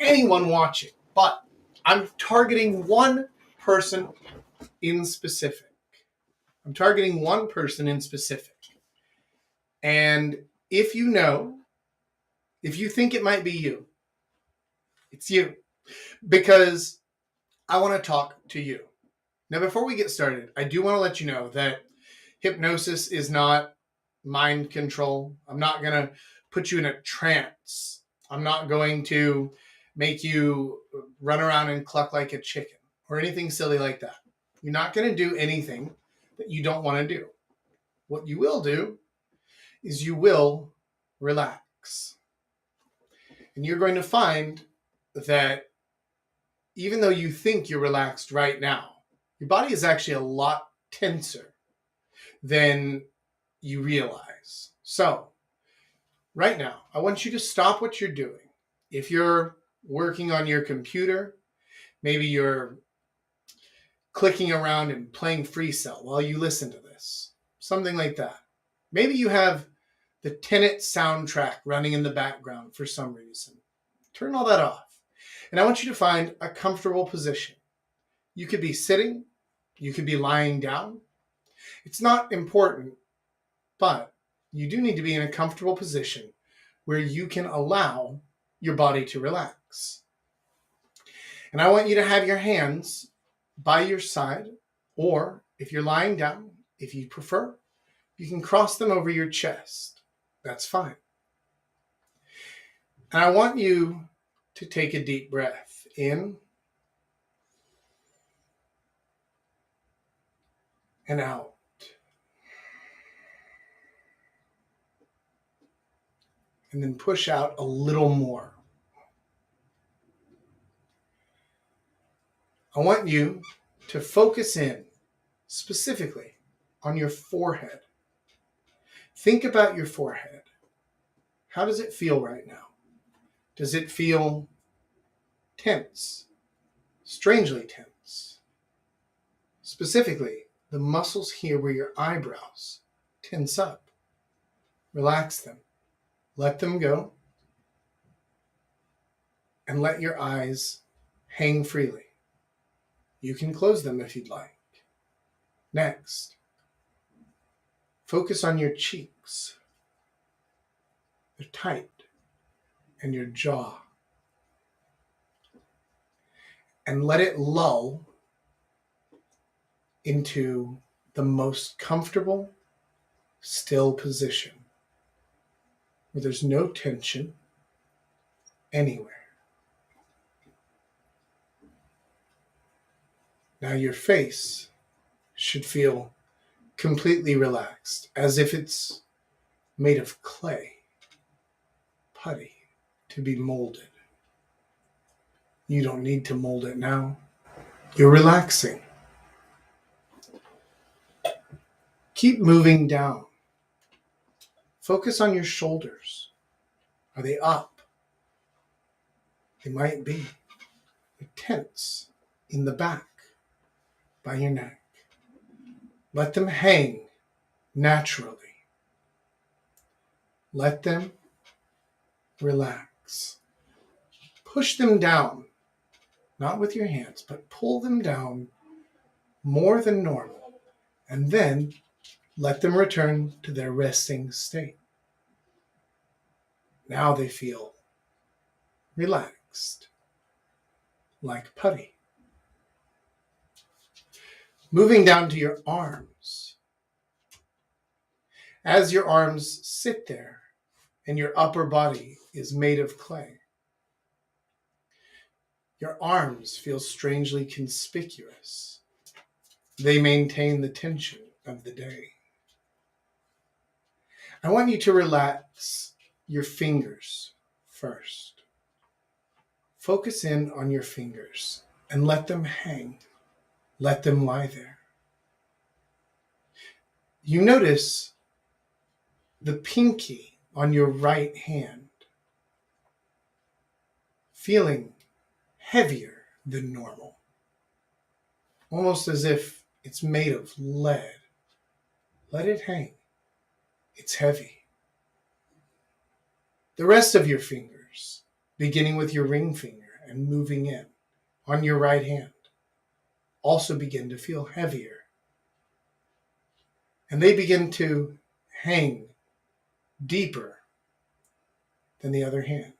anyone watching, but I'm targeting one person in specific. And if you think it might be you, it's you. Because I want to talk to you. Now, before we get started, I do want to let you know that hypnosis is not mind control. I'm not going to put you in a trance. I'm not going to make you run around and cluck like a chicken or anything silly like that. You're not going to do anything that you don't want to do. What you will do is you will relax. And you're going to find that even though you think you're relaxed right now, your body is actually a lot tenser than you realize. So, right now, I want you to stop what you're doing. If you're working on your computer, maybe you're clicking around and playing Free Cell while you listen to this, something like that. Maybe you have the Tenet soundtrack running in the background for some reason. Turn all that off. And I want you to find a comfortable position. You could be sitting, you could be lying down. It's not important, but you do need to be in a comfortable position where you can allow your body to relax. And I want you to have your hands by your side, or if you're lying down, if you prefer, you can cross them over your chest. That's fine. And I want you to take a deep breath in and out. And then push out a little more. I want you to focus in specifically on your forehead. Think about your forehead. How does it feel right now? Does it feel tense? Strangely tense? Specifically, the muscles here where your eyebrows tense up. Relax them. Let them go. And let your eyes hang freely. You can close them if you'd like. Next, focus on your cheeks. They're tight. And your jaw. And let it lull into the most comfortable, still position where there's no tension anywhere. Now your face should feel completely relaxed, as if it's made of clay, putty, to be molded. You don't need to mold it now. You're relaxing. Keep moving down. Focus on your shoulders. Are they up? They might be. They're tense in the back by your neck. Let them hang naturally. Let them relax. Push them down, not with your hands, but pull them down more than normal, and then let them return to their resting state. Now they feel relaxed, like putty. Moving down to your arms. As your arms sit there and your upper body is made of clay, your arms feel strangely conspicuous. They maintain the tension of the day. I want you to relax your fingers first. Focus in on your fingers and let them hang. Let them lie there. You notice the pinky on your right hand feeling heavier than normal, almost as if it's made of lead. Let it hang. It's heavy. The rest of your fingers, beginning with your ring finger and moving in on your right hand, also begin to feel heavier. And they begin to hang deeper than the other hand.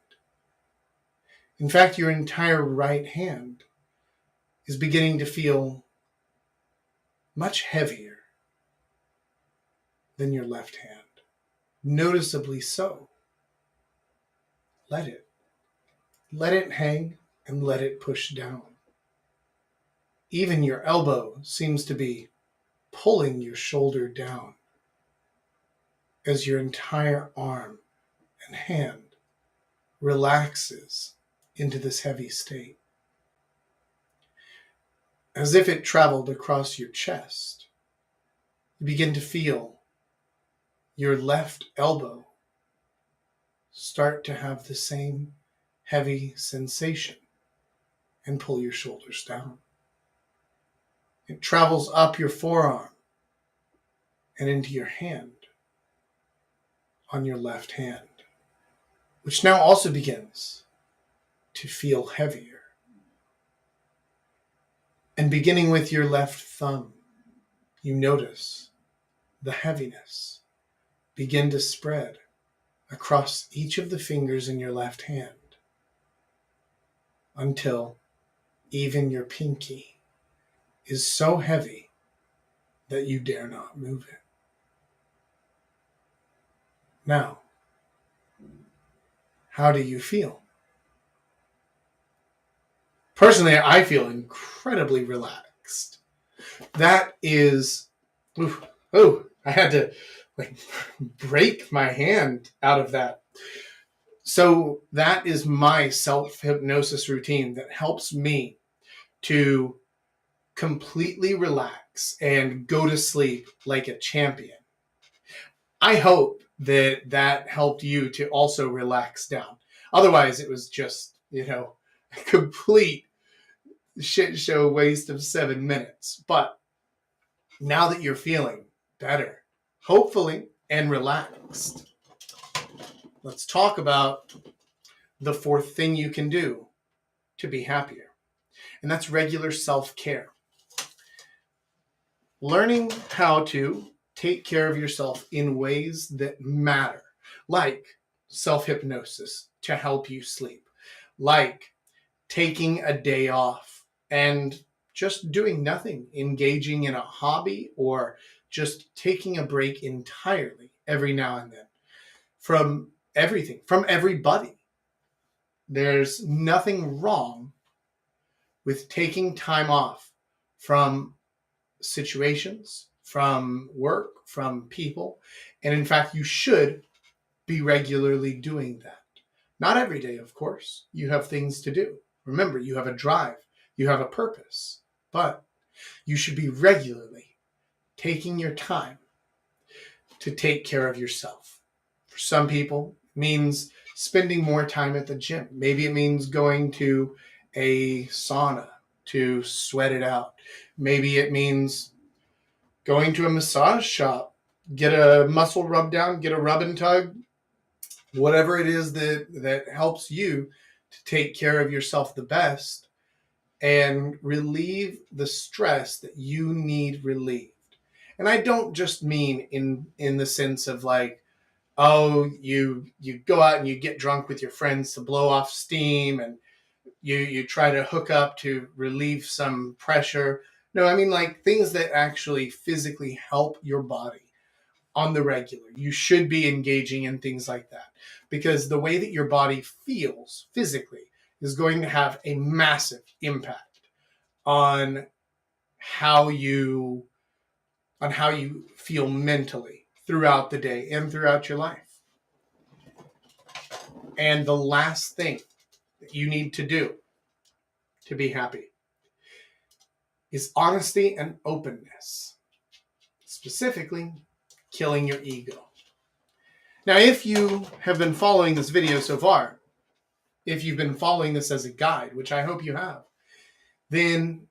In fact, your entire right hand is beginning to feel much heavier than your left hand. Noticeably so. Let it. Let it hang and let it push down. Even your elbow seems to be pulling your shoulder down as your entire arm and hand relaxes into this heavy state. As if it traveled across your chest, you begin to feel your left elbow start to have the same heavy sensation and pull your shoulders down. It travels up your forearm and into your hand, on your left hand, which now also begins to feel heavier. And beginning with your left thumb, you notice the heaviness begin to spread across each of the fingers in your left hand until even your pinky is so heavy that you dare not move it. Now, how do you feel? Personally, I feel incredibly relaxed. That is, I had to break my hand out of that. So that is my self-hypnosis routine that helps me to completely relax and go to sleep like a champion. I hope that helped you to also relax down. Otherwise, it was just, a complete shit show waste of 7 minutes. But now that you're feeling better, hopefully, and relaxed, let's talk about the fourth thing you can do to be happier. And that's regular self-care. Learning how to take care of yourself in ways that matter, like self-hypnosis to help you sleep, like taking a day off and just doing nothing, engaging in a hobby, or just taking a break entirely every now and then from everything, from everybody. There's nothing wrong with taking time off from situations, from work, from people. And in fact, you should be regularly doing that. Not every day, of course. You have things to do. Remember, you have a drive, you have a purpose, but you should be regularly taking your time to take care of yourself. For some people, it means spending more time at the gym. Maybe it means going to a sauna to sweat it out. Maybe it means going to a massage shop, get a muscle rub down, get a rub and tug, whatever it is that helps you to take care of yourself the best and relieve the stress that you need relieved. And I don't just mean in the sense of like, oh, you go out and you get drunk with your friends to blow off steam, and you try to hook up to relieve some pressure. No, I mean like things that actually physically help your body on the regular. You should be engaging in things like that, because the way that your body feels physically is going to have a massive impact on how you feel mentally throughout the day and throughout your life. And the last thing that you need to do to be happy is honesty and openness. Specifically, killing your ego. Now, if you have been following this video so far, if you've been following this as a guide, which I hope you have, then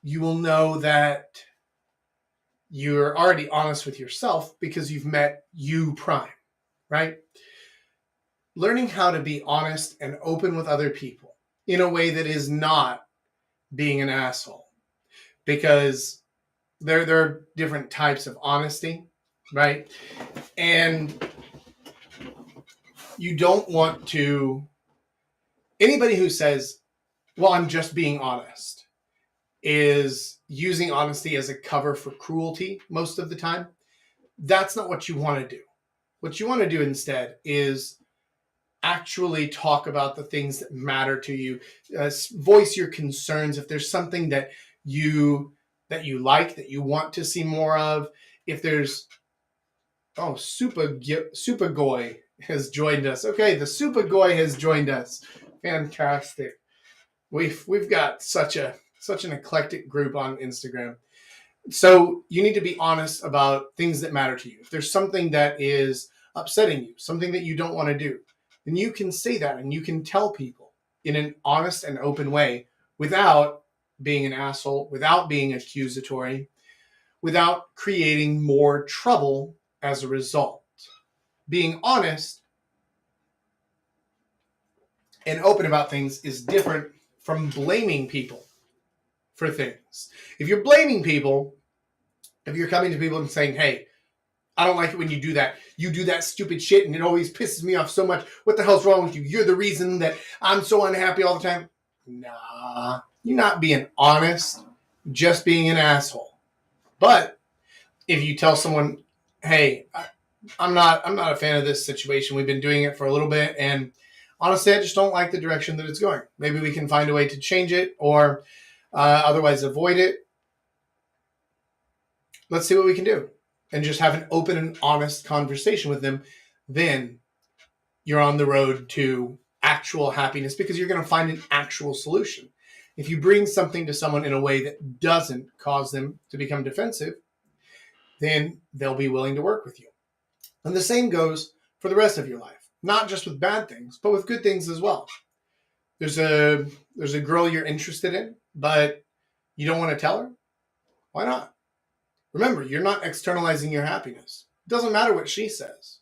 you will know that you're already honest with yourself because you've met you prime, right? Learning how to be honest and open with other people in a way that is not being an asshole, because there are different types of honesty, right? And you don't want to, anybody who says, well, I'm just being honest, is using honesty as a cover for cruelty most of the time. That's not what you want to do. What you want to do instead is actually talk about the things that matter to you. Voice your concerns. If there's something that you like, that you want to see more of, if there's, Super Goy has joined us. Okay, the Super Goy has joined us. Fantastic. We've got such an eclectic group on Instagram. So you need to be honest about things that matter to you. If there's something that is upsetting you, something that you don't want to do, then you can say that and you can tell people in an honest and open way without being an asshole, without being accusatory, without creating more trouble as a result. being honest and open about things is different from blaming people for things. If you're blaming people, if you're coming to people and saying, hey, I don't like it when you do that. You do that stupid shit and it always pisses me off so much. What the hell's wrong with you? You're the reason that I'm so unhappy all the time. Nah, you're not being honest, just being an asshole. But if you tell someone, hey, I'm not a fan of this situation. We've been doing it for a little bit, and honestly, I just don't like the direction that it's going. Maybe we can find a way to change it or otherwise avoid it. Let's see what we can do. And just have an open and honest conversation with them. Then you're on the road to actual happiness because you're going to find an actual solution. If you bring something to someone in a way that doesn't cause them to become defensive, then they'll be willing to work with you. And the same goes for the rest of your life, not just with bad things, but with good things as well. There's a girl you're interested in, but you don't want to tell her. Why not? Remember, you're not externalizing your happiness. It doesn't matter what she says.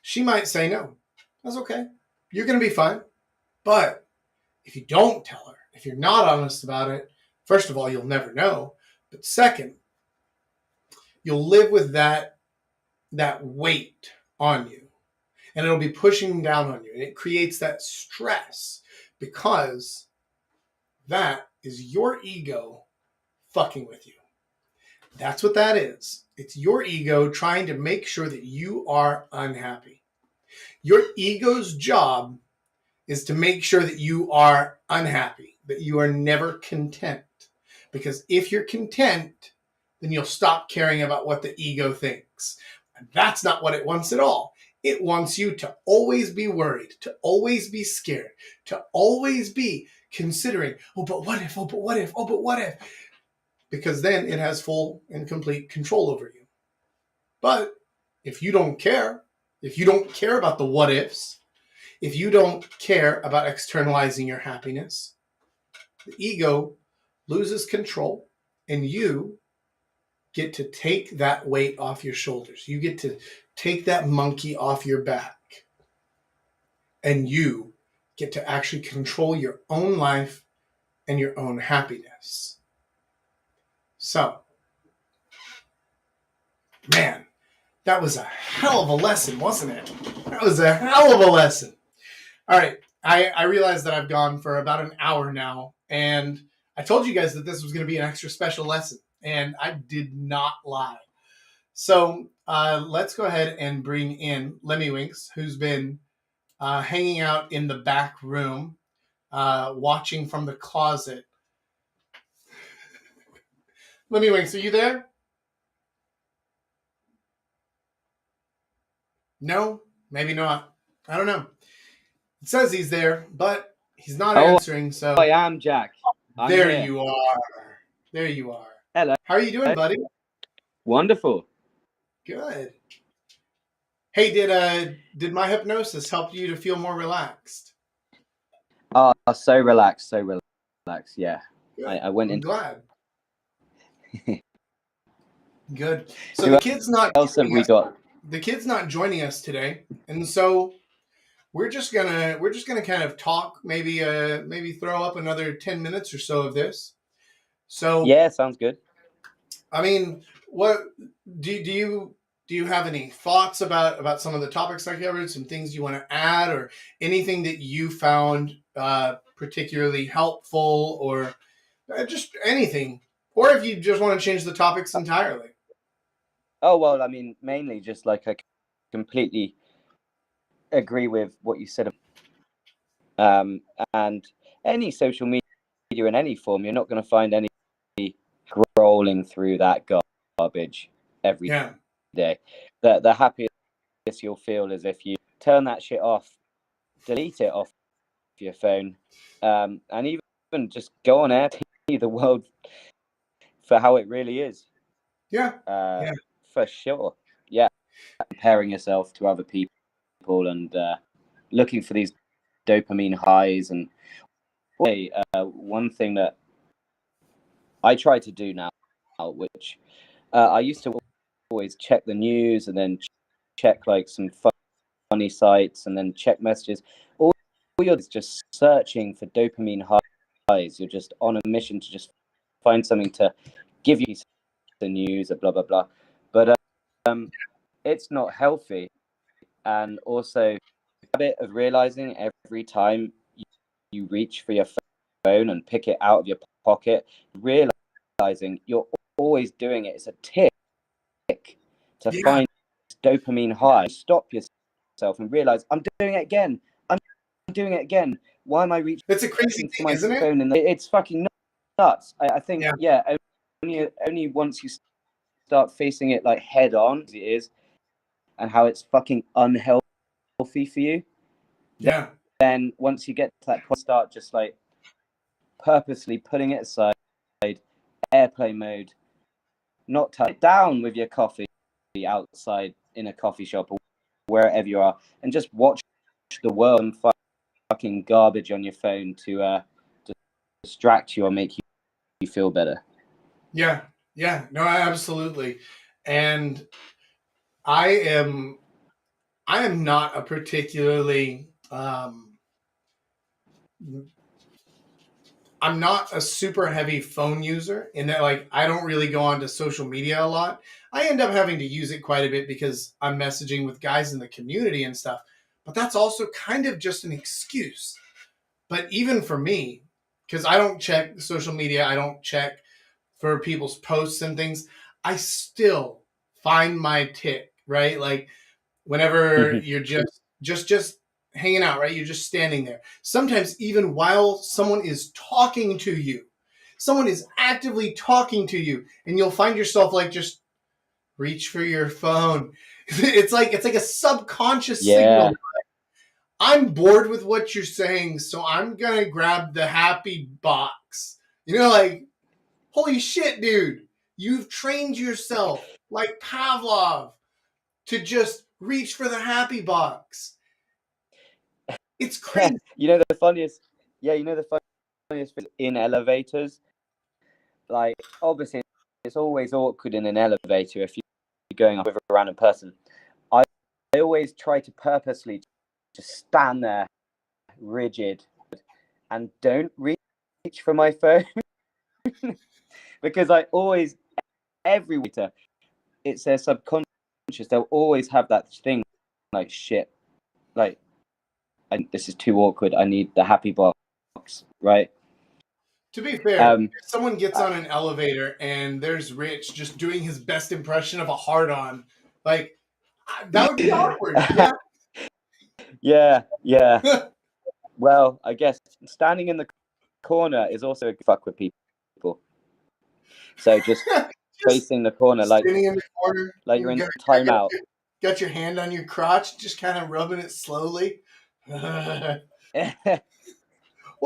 She might say no. That's okay. You're going to be fine. But if you don't tell her, if you're not honest about it, first of all, you'll never know. But second, you'll live with that weight on you. And it'll be pushing down on you. And it creates that stress because that is your ego fucking with you. That's what that is. It's your ego trying to make sure that you are unhappy. Your ego's job is to make sure that you are unhappy, that you are never content. Because if you're content, then you'll stop caring about what the ego thinks. And that's not what it wants at all. It wants you to always be worried, to always be scared, to always be considering, oh, but what if, oh, but what if, oh, but what if? Because then it has full and complete control over you. But if you don't care about the what ifs, if you don't care about externalizing your happiness, the ego loses control and you get to take that weight off your shoulders. You get to take that monkey off your back. And you get to actually control your own life and your own happiness. So, man, that was a hell of a lesson, wasn't it? That was a hell of a lesson. All right, I realized that I've gone for about an hour now, and I told you guys that this was going to be an extra special lesson, and I did not lie. So let's go ahead and bring in Lemmy Winks, who's been hanging out in the back room, watching from the closet. Lemmy Winks, are you there? No, maybe not. I don't know. It says he's there, but he's not answering. So I am, Jack. There you are. There you are. Hello. How are you doing, buddy? Wonderful. Good. Hey, did my hypnosis help you to feel more relaxed? Oh, so relaxed, yeah. I went in. Glad. Good. So the kid's not joining us today, and so we're just gonna kind of talk, maybe throw up another 10 minutes or so of this. So yeah, sounds good. I mean, what do you have any thoughts about some of the topics I covered? Some things you want to add, or anything that you found particularly helpful, or just anything, or if you just want to change the topics entirely? Oh well, I mean, mainly just like I completely agree with what you said. And any social media in any form, you're not going to find any scrolling through that garbage every day. The happiest you'll feel is if you turn that shit off, delete it off your phone, and even just go on air to see the world for how it really is. For sure. Yeah, comparing yourself to other people and looking for these dopamine highs. And one thing that I try to do now, which I used to always check the news and then check like some funny sites and then check messages. All you're just searching for dopamine highs. You're just on a mission to just find something to give you the news or blah blah blah. But it's not healthy. And also, habit of realizing every time you reach for your phone and pick it out of your pocket, realizing you're always doing it. It's a tick to find dopamine high. Stop yourself and realize I'm doing it again. I'm doing it again. Why am I reaching? It's a crazy thing, isn't it? Phone it's fucking nuts. I think only once you start facing it like head on, as it is, and how it's fucking unhealthy for you. Yeah. Then once you get to that point, start just like purposely putting it aside, airplane mode, not tied down with your coffee outside in a coffee shop or wherever you are, and just watch the world and fucking garbage on your phone to distract you or make you feel better. Yeah. No, absolutely. And I am not a particularly I'm not a super heavy phone user in that, like, I don't really go onto social media a lot. I end up having to use it quite a bit because I'm messaging with guys in the community and stuff. But that's also kind of just an excuse. But even for me, because I don't check social media, I don't check for people's posts and things, I still find my tick, right? Like whenever you're just hanging out, right? You're just standing there. Sometimes even while someone is talking to you, someone is actively talking to you, and you'll find yourself like just reach for your phone. It's like a subconscious signal. I'm bored with what you're saying, so I'm gonna grab the happy box. You know, like, holy shit, dude. You've trained yourself like Pavlov to just reach for the happy box. It's crazy. You know the funniest in elevators. Like, obviously, it's always awkward in an elevator if you're going up with a random person. I always try to purposely just stand there, rigid, and don't reach for my phone because I always, every waiter, it's their subconscious. They'll always have that thing, like, shit, like, this is too awkward. I need the happy box, right? To be fair, if someone gets on an elevator and there's Rich just doing his best impression of a hard-on, like, that would be awkward. Yeah. Well, I guess standing in the corner is also a fuck with people. So just facing the corner, like in the corner, like you're in timeout. Got your hand on your crotch, just kind of rubbing it slowly. Well,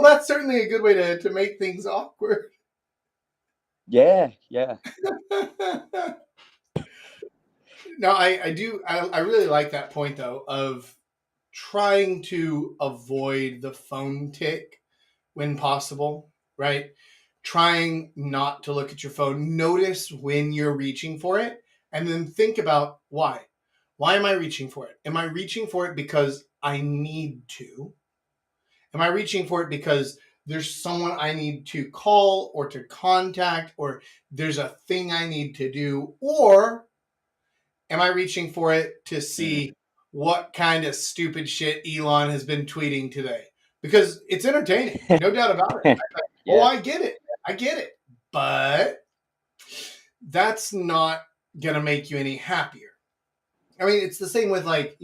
that's certainly a good way to make things awkward. Yeah. No, I do. I really like that point, though, of trying to avoid the phone tick when possible, right? Trying not to look at your phone. Notice when you're reaching for it, and then think about why. Why am I reaching for it? Am I reaching for it because I need to? Am I reaching for it because there's someone I need to call or to contact, or there's a thing I need to do? Or am I reaching for it to see what kind of stupid shit Elon has been tweeting today? Because it's entertaining, no doubt about it. Oh, I get it. But that's not going to make you any happier. I mean, it's the same with, like,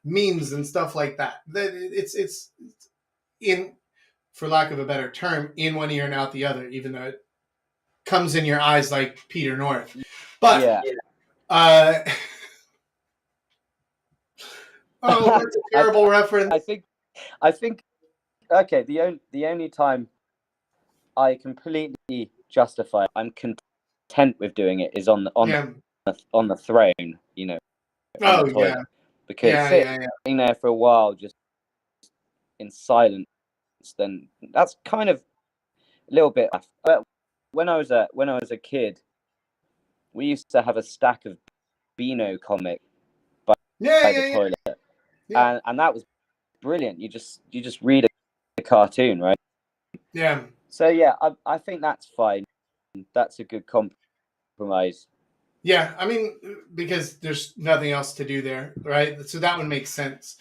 memes and stuff like that. It's in, for lack of a better term, in one ear and out the other, even though it comes in your eyes like Peter North. But oh, that's a terrible reference. I think. Okay, the only time I completely justify, I'm content with doing it, is on the throne, on the toilet, because sitting there for a while just in silence, then that's kind of a little bit. But when I was a kid, we used to have a stack of Beano comics by the toilet, and that was brilliant. You just read a cartoon, right? Yeah. So yeah, I think that's fine. That's a good compromise. Yeah, I mean, because there's nothing else to do there, right? So that would make sense.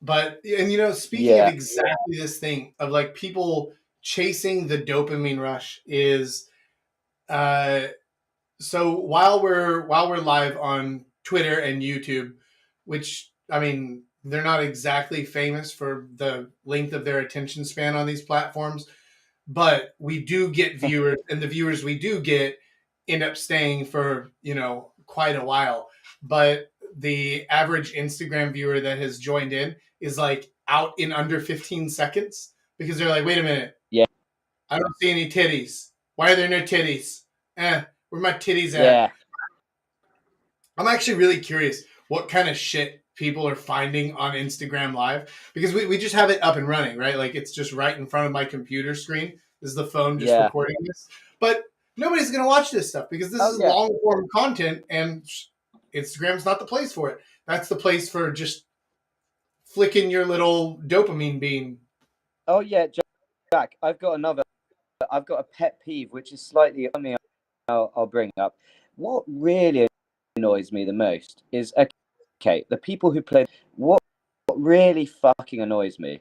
But, and speaking of Yeah, exactly this thing of like people chasing the dopamine rush is, uh, so while we're live on Twitter and YouTube, which I mean, they're not exactly famous for the length of their attention span on these platforms, but we do get viewers, and the viewers we do get end up staying for quite a while. But the average Instagram viewer that has joined in is like out in under 15 seconds because they're like, wait a minute, yeah, I don't see any titties. Why are there no titties? Where my titties at? yeah. I'm actually really curious what kind of shit people are finding on Instagram Live because we just have it up and running, right? Like it's just right in front of my computer screen. This is the phone just Yeah. recording this. But nobody's going to watch this stuff because this Oh is yeah. long form content and Instagram's not the place for it. That's the place for just flicking your little dopamine bean. Oh yeah, Jack. I've got a pet peeve which is slightly something I'll bring up. What really annoys me the most is okay, the people who play. What really fucking annoys me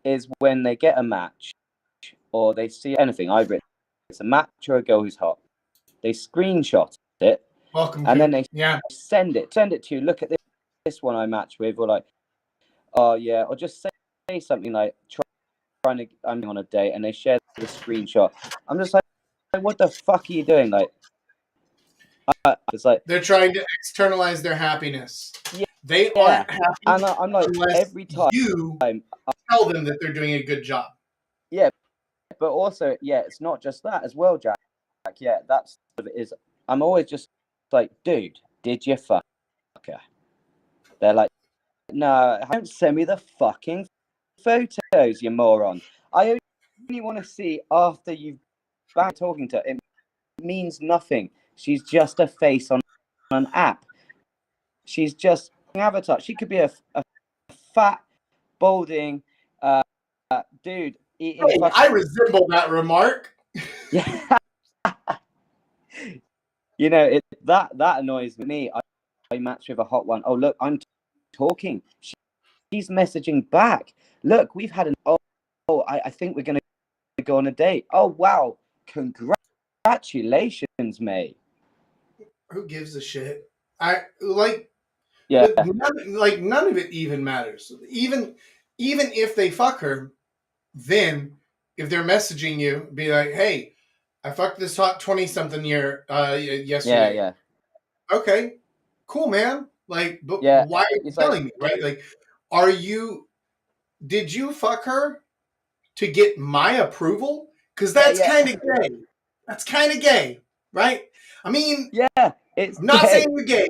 is when they get a match or they see anything I've written. It's a match or a girl who's hot. They screenshot it Welcome, and then Coop. they Yeah. send it to you. Look at this one I matched with, or like, oh yeah, or just say something like I'm on a date, and they share the screenshot. I'm just like, what the fuck are you doing? Like, it's like They're trying to externalize their happiness. yeah, They yeah, aren't happy and I'm like unless every time, you tell them that they're doing a good job. yeah, but also yeah, it's not just that as well, Jack. Yeah, that's it is. I'm always just like, dude, did you fuck her? They're like, no, don't send me the fucking photos, you moron. I only want to see after you've been talking to her. It means nothing. She's just a face on an app. She's just an avatar. She could be a fat, balding dude eating Hey, fucking. I resemble that remark. Yeah. That annoys me. I match with a hot one. Oh look, I'm talking. She's messaging back. Look, we've had I think we're gonna go on a date. Oh wow, congratulations, mate. Who gives a shit? I like, Yeah, but none of it even matters. Even if they fuck her, then if they're messaging you, be like, "Hey, I fucked this hot 20-something year yesterday." yeah. Okay, cool, man. Like, but Yeah, why are you it's like, telling me? Right? Like, are you? Did you fuck her to get my approval? Because that's yeah, kind of gay. That's kind of gay, right? I mean, yeah, it's I'm not gay. saying you're gay,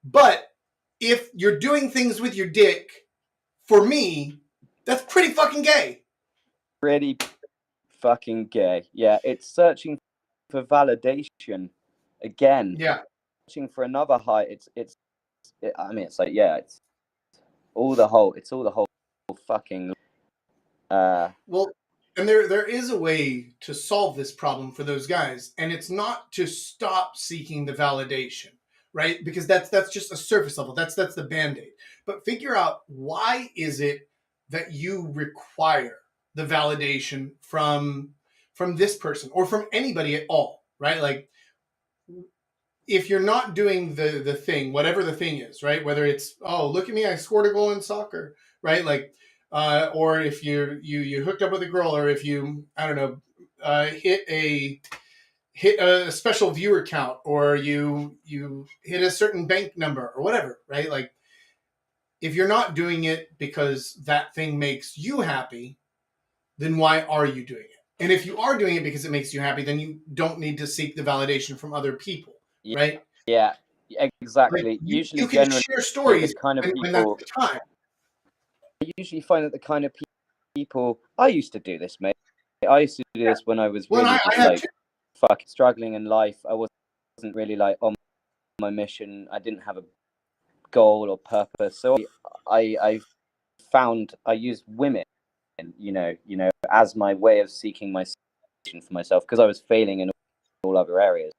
but if you're doing things with your dick for me, that's pretty fucking gay. Pretty fucking gay. Yeah, it's searching for validation again. Yeah. Searching for another high. I mean, it's like, yeah, it's all the whole fucking. Well, and there is a way to solve this problem for those guys, and it's not to stop seeking the validation, right? Because that's just a surface level. That's the band-aid. But figure out why is it that you require the validation from this person or from anybody at all, right? Like if you're not doing the thing, whatever the thing is, right? Whether it's, oh, look at me, I scored a goal in soccer, right? Like, or if you hooked up with a girl, or if you, I don't know, hit a special viewer count, or you hit a certain bank number or whatever, right? Like, if you're not doing it because that thing makes you happy, then why are you doing it? And if you are doing it because it makes you happy, then you don't need to seek the validation from other people, right? Yeah, Like exactly. you Usually, can generally, share the stories kind of when that's people. the time. I usually find that the kind of people. I used to do this, mate. I used to do this when I was Well, really I just have like fucking struggling in life. I wasn't really like on my mission. I didn't have a goal or purpose. So I found I used women, as my way of seeking my solution for myself, because I was failing in all other areas.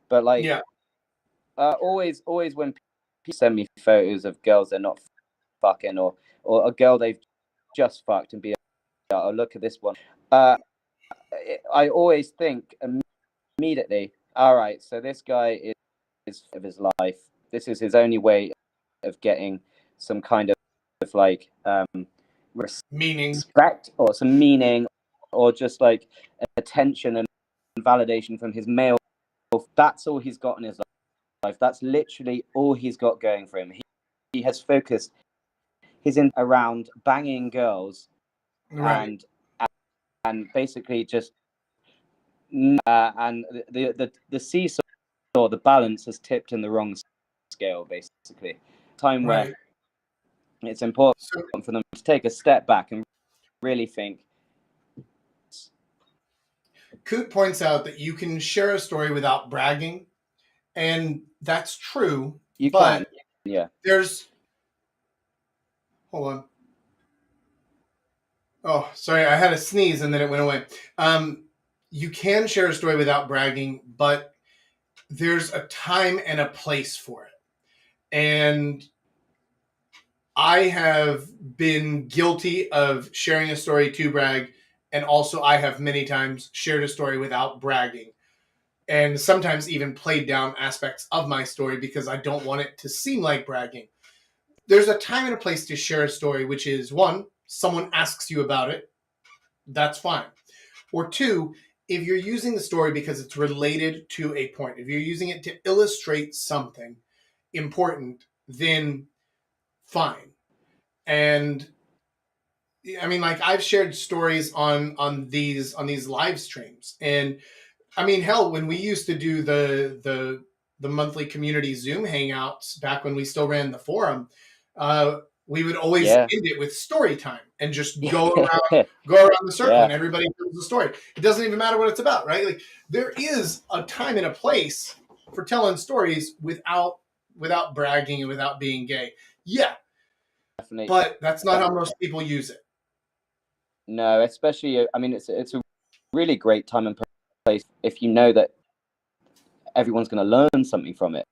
But like, Yeah. always when people send me photos of girls they're not fucking, or a girl they've just fucked, and be like, oh, look at this one. I always think immediately, all right, so this guy is of his life. This is his only way of getting some kind of like Meaning. respect or some meaning, or just like attention and validation from his male. That's all he's got in his life. That's literally all he's got going for him. He has focused his in around banging girls, Right. and basically just and the seesaw, the balance has tipped in the wrong scale, basically. Time where Right. it's important So for them to take a step back and really think. Coot points out that you can share a story without bragging, and that's true. You can, But yeah. there's, hold on. Oh, sorry, I had a sneeze and then it went away. You can share a story without bragging, but there's a time and a place for it. And I have been guilty of sharing a story to brag, and also I have many times shared a story without bragging, and sometimes even played down aspects of my story because I don't want it to seem like bragging. There's a time and a place to share a story, which is one, someone asks you about it, that's fine. Or two, if you're using the story because it's related to a point, if you're using it to illustrate something important, then fine. And I mean, like, I've shared stories on these live streams, and I mean, hell, when we used to do the monthly community Zoom hangouts back when we still ran the forum, we would always Yeah. end it with story time and just go around the circle, Yeah. and everybody tells the story. It doesn't even matter what it's about, right? Like, there is a time and a place for telling stories without bragging and without being gay. Yeah, Definitely. but that's not how most people use it. No, especially, I mean, it's a really great time and place if you know that everyone's going to learn something from it.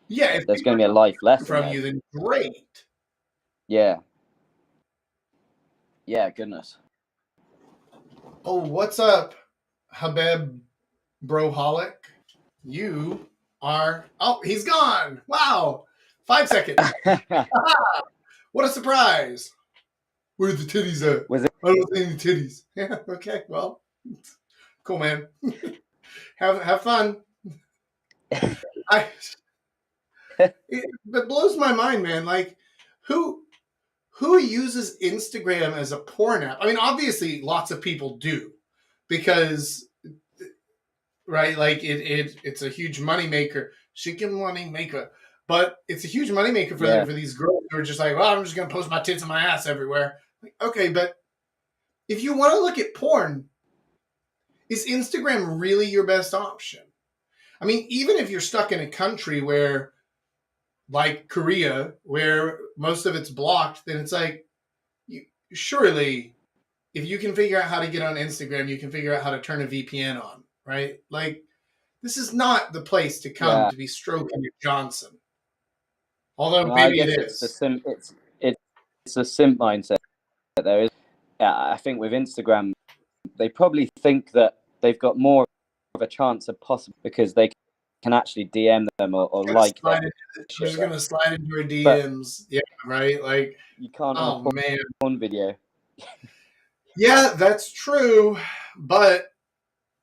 Yeah, if There's people going to be a are life learning lesson from there. you, then great. Yeah. Yeah, goodness. Oh, what's up, Habib Broholic? You are. Oh, he's gone. Wow. 5 seconds. What a surprise. Where are the titties at? Was it? I don't see any titties. Yeah, okay, well, cool, man. have fun. It blows my mind, man. Like, who uses Instagram as a porn app? I mean, obviously, lots of people do, because right, like it's a huge moneymaker, chicken money maker. But it's a huge moneymaker Yeah. for these girls who are just like, well, I'm just gonna post my tits and my ass everywhere. Like, okay, but if you want to look at porn, is Instagram really your best option? I mean, even if you're stuck in a country where, like Korea, where most of it's blocked, then it's like, surely, if you can figure out how to get on Instagram, you can figure out how to turn a VPN on, right? Like, this is not the place to come Yeah. to be stroking your Johnson. Although No, I maybe it guess it's the is. it's a simp mindset there is. Yeah, I think with Instagram, they probably think that they've got more of a chance of possible because they can actually DM them or like their I'm shit, just right? gonna slide into her But DMs. Yeah, right. Like, you can't on a oh man. porn video. Yeah, that's true. But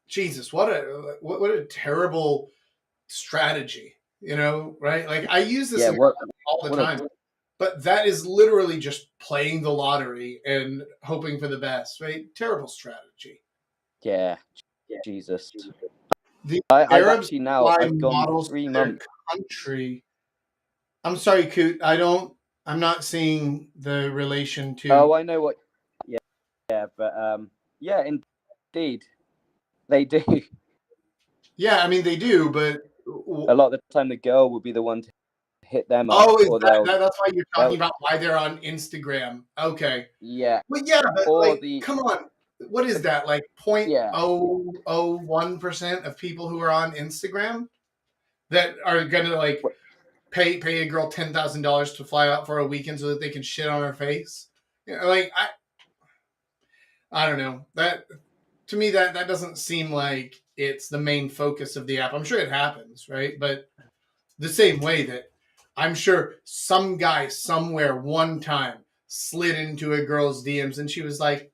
Jesus, what a terrible strategy. Right? Like, I use this Yeah, in all the what a time. But that is literally just playing the lottery and hoping for the best, right? Terrible strategy. yeah, Jesus. The I've Arabs actually now fly I've gone models to 3 months. their country. I'm sorry, Coot. I'm not seeing the relation Oh, to. I know what. Yeah, but yeah, indeed, they do. Yeah, I mean they do, but A lot of the time, the girl will be the one to hit them up, Oh, is or that's why you're talking they'll about why they're on Instagram? Okay. yeah, Well, yeah, but or like, the come on. What is that? Like point yeah. oh oh 0.001% of people who are on Instagram that are gonna like pay a girl $10,000 to fly out for a weekend so that they can shit on her face. You know, like I don't know. That to me that doesn't seem like it's the main focus of the app. I'm sure it happens, right? But the same way that I'm sure some guy somewhere one time slid into a girl's DMs and she was like,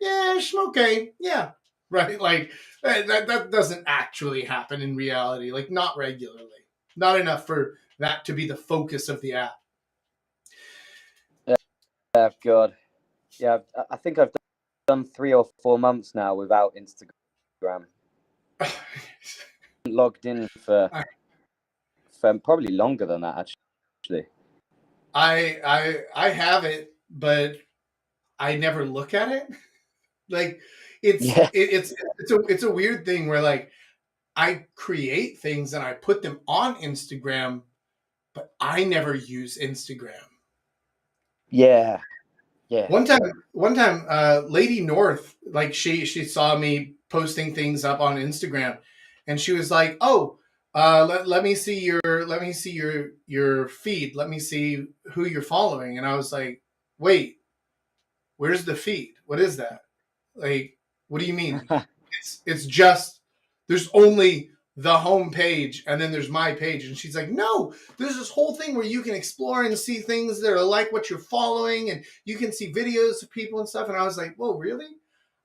"Yeah, okay, yeah, right." Like that doesn't actually happen in reality. Like not regularly, not enough for that to be the focus of the app. God, yeah. I think I've done 3 or 4 months now without Instagram. Logged in for probably longer than that, actually. I have it, but I never look at it. Like it's Yeah, it's a weird thing where like I create things and I put them on Instagram, but I never use Instagram. yeah, yeah. One time, Lady North, like she saw me posting things up on Instagram, and she was like, "Oh, let me see your feed. Let me see who you're following." And I was like, "Wait, where's the feed? What is that? Like, what do you mean? It's just there's only the home page and then there's my page." And she's like, "No, there's this whole thing where you can explore and see things that are like what you're following and you can see videos of people and stuff." And I was like, "Whoa, really?"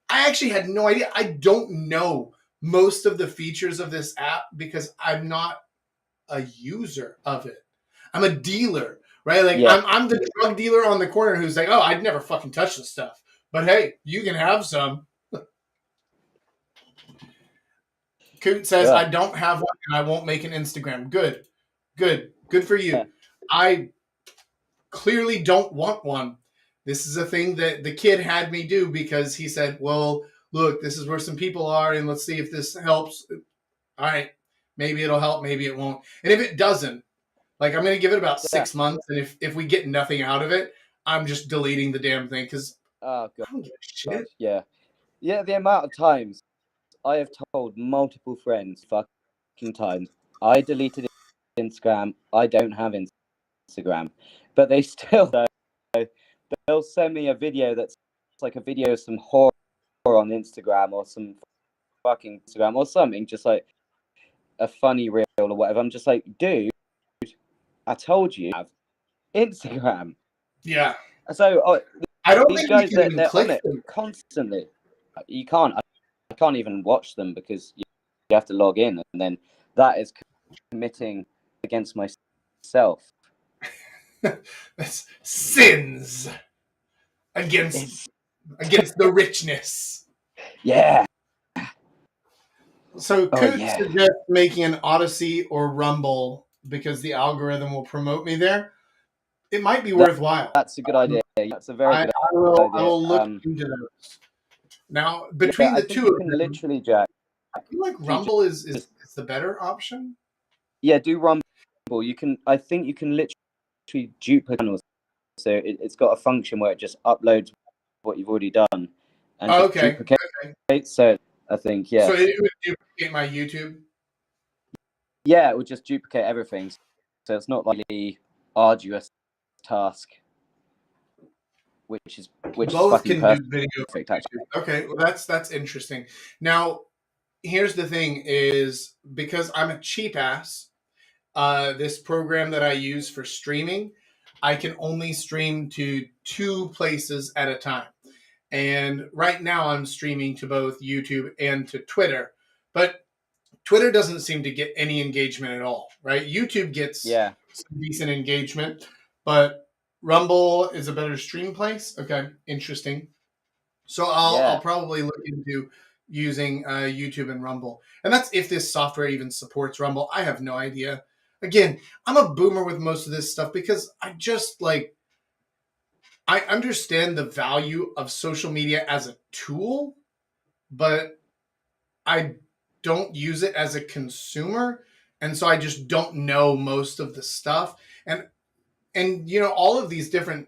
I actually had no idea. I don't know most of the features of this app because I'm not a user of it. I'm a dealer, right? Like Yeah, I'm the drug dealer on the corner who's like, "Oh, I'd never fucking touch this stuff. But hey, you can have some." Coot says, yeah. "I don't have one and I won't make an Instagram." Good, good, good for you. I clearly don't want one. This is a thing that the kid had me do because he said, "Well, look, this is where some people are, and let's see if this helps." All right, maybe it'll help, maybe it won't. And if it doesn't, like I'm going to give it about Yeah. 6 months, and if we get nothing out of it, I'm just deleting the damn thing because Oh I don't give a God, shit. yeah, yeah. The amount of times I have told multiple friends, fucking times, I deleted Instagram. I don't have Instagram, but they still they'll send me a video that's like a video of some horror on Instagram or some fucking Instagram or something, just like a funny reel or whatever. I'm just like, dude, I told you I have Instagram. Yeah, So I don't these think we guys, can even they're on click it them. constantly. You can't. I can't even watch them because you have to log in, and then that is committing against myself. That's sins against It's against the richness. yeah. So Oh Coot yeah. suggests making an Odyssey or Rumble because the algorithm will promote me there. It might be That, worthwhile. that's a good idea. That's a very I, good I idea. will look into those. Now, Yeah, between I the think two you of can them, literally, Jack. I feel like If you Rumble just is the better option. yeah, do Rumble. You can. I think you can literally duplicate channels. So it's got a function where it just uploads what you've already done and Oh, just okay. duplicates. Okay. So I think So yeah, it would duplicate my YouTube. yeah, it would just duplicate everything. So it's not like the arduous task, which is Both fucking can do perfect video on actually. YouTube. Okay, well that's interesting. Now, here's the thing: is because I'm a cheap ass. This program that I use for streaming, I can only stream to two places at a time. And right now I'm streaming to both YouTube and to Twitter. But Twitter doesn't seem to get any engagement at all, right? YouTube gets Yeah, some decent engagement, but Rumble is a better stream place. Okay, interesting. So I'll yeah, probably look into using YouTube and Rumble, and that's if this software even supports Rumble. I have no idea. Again, I'm a boomer with most of this stuff because I just like I understand the value of social media as a tool, but I don't use it as a consumer, and so I just don't know most of the stuff. And you know, all of these different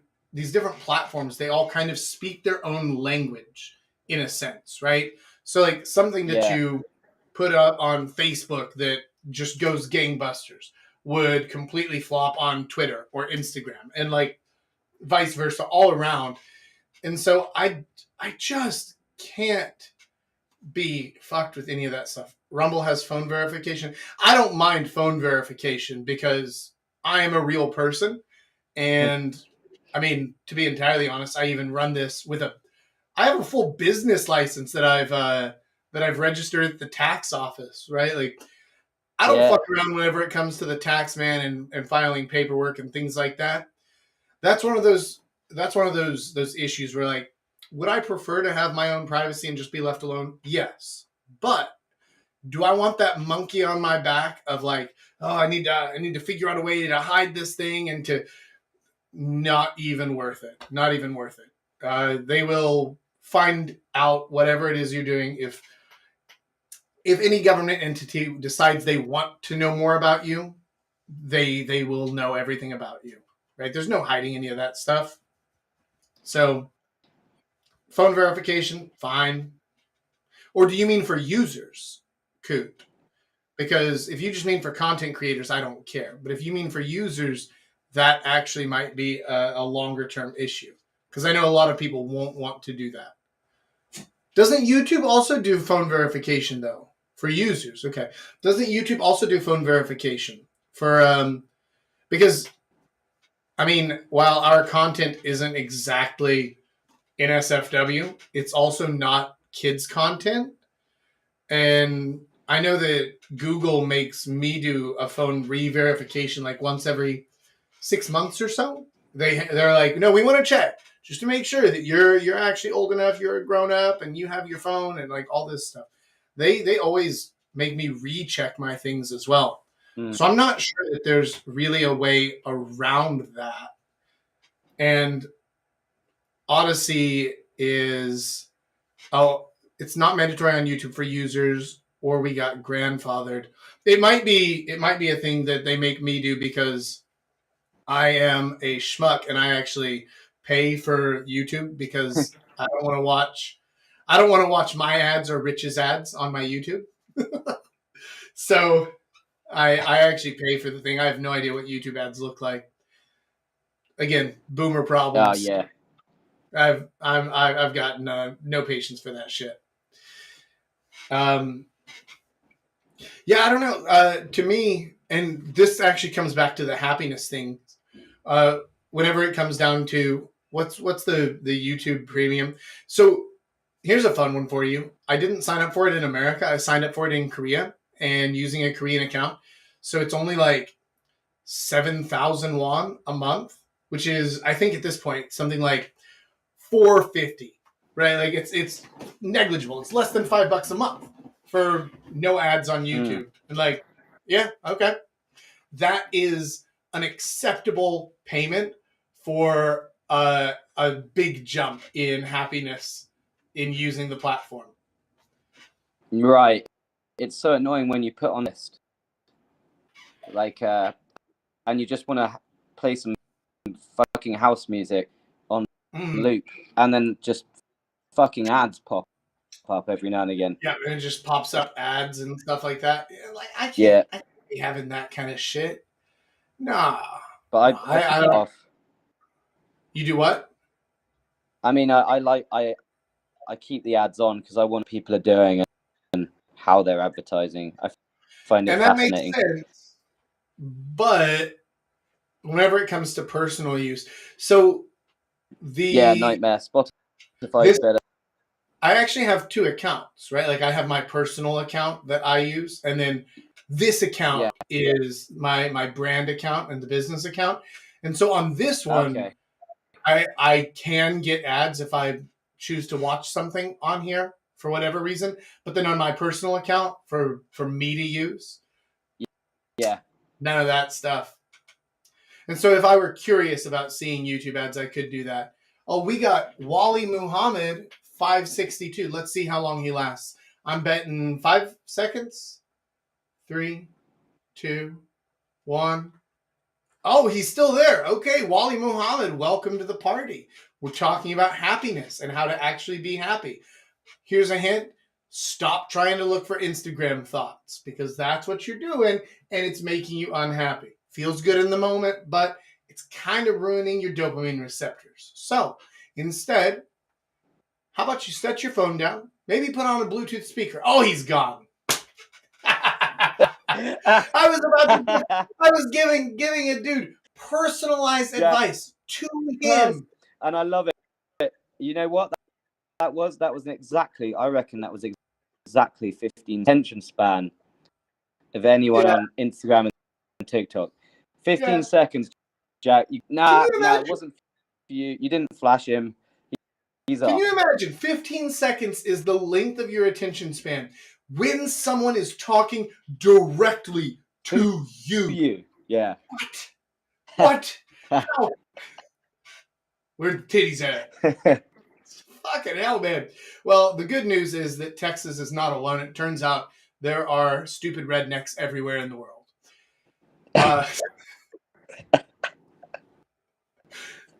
platforms, they all kind of speak their own language in a sense, right? So like something that Yeah. you put up on Facebook that just goes gangbusters would completely flop on Twitter or Instagram, and like vice versa all around. And so I just can't be fucked with any of that stuff. Rumble has phone verification. I don't mind phone verification because I am a real person. And I mean, to be entirely honest, I even run this with I have a full business license that I've registered at the tax office, right? Like I don't Yeah. fuck around whenever it comes to the tax man and filing paperwork and things like that. That's one of those those issues where like, would I prefer to have my own privacy and just be left alone? Yes. But do I want that monkey on my back of like, oh, I need to figure out a way to hide this thing and to not even worth it. Not even worth it. They will find out whatever it is you're doing. If any government entity decides they want to know more about you, they will know everything about you. Right? There's no hiding any of that stuff. So phone verification, fine. Or do you mean for users, Coot? Because if you just mean for content creators, I don't care. But if you mean for users, that actually might be a longer term issue. Because I know a lot of people won't want to do that. Doesn't YouTube also do phone verification though for users? Okay. Doesn't YouTube also do phone verification for because I mean, while our content isn't exactly NSFW, it's also not kids content. And I know that Google makes me do a phone re-verification like once every 6 months or so. They're like, no, we want to check just to make sure that you're actually old enough, you're a grown up, and you have your phone and like all this stuff. They always make me recheck my things as well. Mm. So I'm not sure that there's really a way around that. And Odyssey is oh, it's not mandatory on YouTube for users, or we got grandfathered. It might be a thing that they make me do because I am a schmuck and I actually pay for YouTube because I don't want to watch my ads or Rich's ads on my YouTube. So I actually pay for the thing. I have no idea what YouTube ads look like. Again, boomer Oh problems. yeah. I've got no patience for that shit. Um, yeah, I don't know. To me, and this actually comes back to the happiness thing. Uh, Whenever it comes down to what's the YouTube Premium. So here's a fun one for you. I didn't sign up for it in America. I signed up for it in Korea and using a Korean account. So it's only like 7,000 won a month, which is I think at this point something like 450, right? Like it's negligible. It's less than $5 a month for no ads on Mm. YouTube. And like, yeah, okay. That is an acceptable payment for a big jump in happiness in using the platform. Right. It's so annoying when you put on list, like, and you just want to play some fucking house music on loop, and then just fucking ads pop up every now and again. Yeah, and it just pops up ads and stuff like that. Like I Yeah. can't be having that kind of shit. Nah. But No, I keep it don't. off. You do what? I mean, I keep the ads on because I want what people are doing and how they're advertising. I find it And that makes fascinating. sense. But whenever it comes to personal use, so Nightmare. Spotify's better. I actually have two accounts, right? Like I have my personal account that I use, and then this account is my brand account and the business account. And so on this one, I can get ads if I choose to watch something on here for whatever reason. But then on my personal account for me to use, none of that stuff. And so if I were curious about seeing YouTube ads, I could do that. Oh, we got Wally Muhammad 562. Let's see how long he lasts. I'm betting 5 seconds. 3, 2, 1. Oh, he's still there. Okay, Wally Muhammad, welcome to the party. We're talking about happiness and how to actually be happy. Here's a hint. Stop trying to look for Instagram thoughts because that's what you're doing and it's making you unhappy. Feels good in the moment, but it's kind of ruining your dopamine receptors. So instead, how about you set your phone down? Maybe put on a Bluetooth speaker. Oh, he's gone. I was giving a dude personalized advice to him. And I love it. You know what? That was I reckon that was exactly 15 attention span of anyone on Instagram and TikTok. 15 seconds, Jack. It wasn't for you. You didn't flash him. He's Can off. you imagine? 15 seconds is the length of your attention span when someone is talking directly to you. Yeah. What? How? Where the titties at? Fucking hell, man. Well, the good news is that Texas is not alone. It turns out there are stupid rednecks everywhere in the world.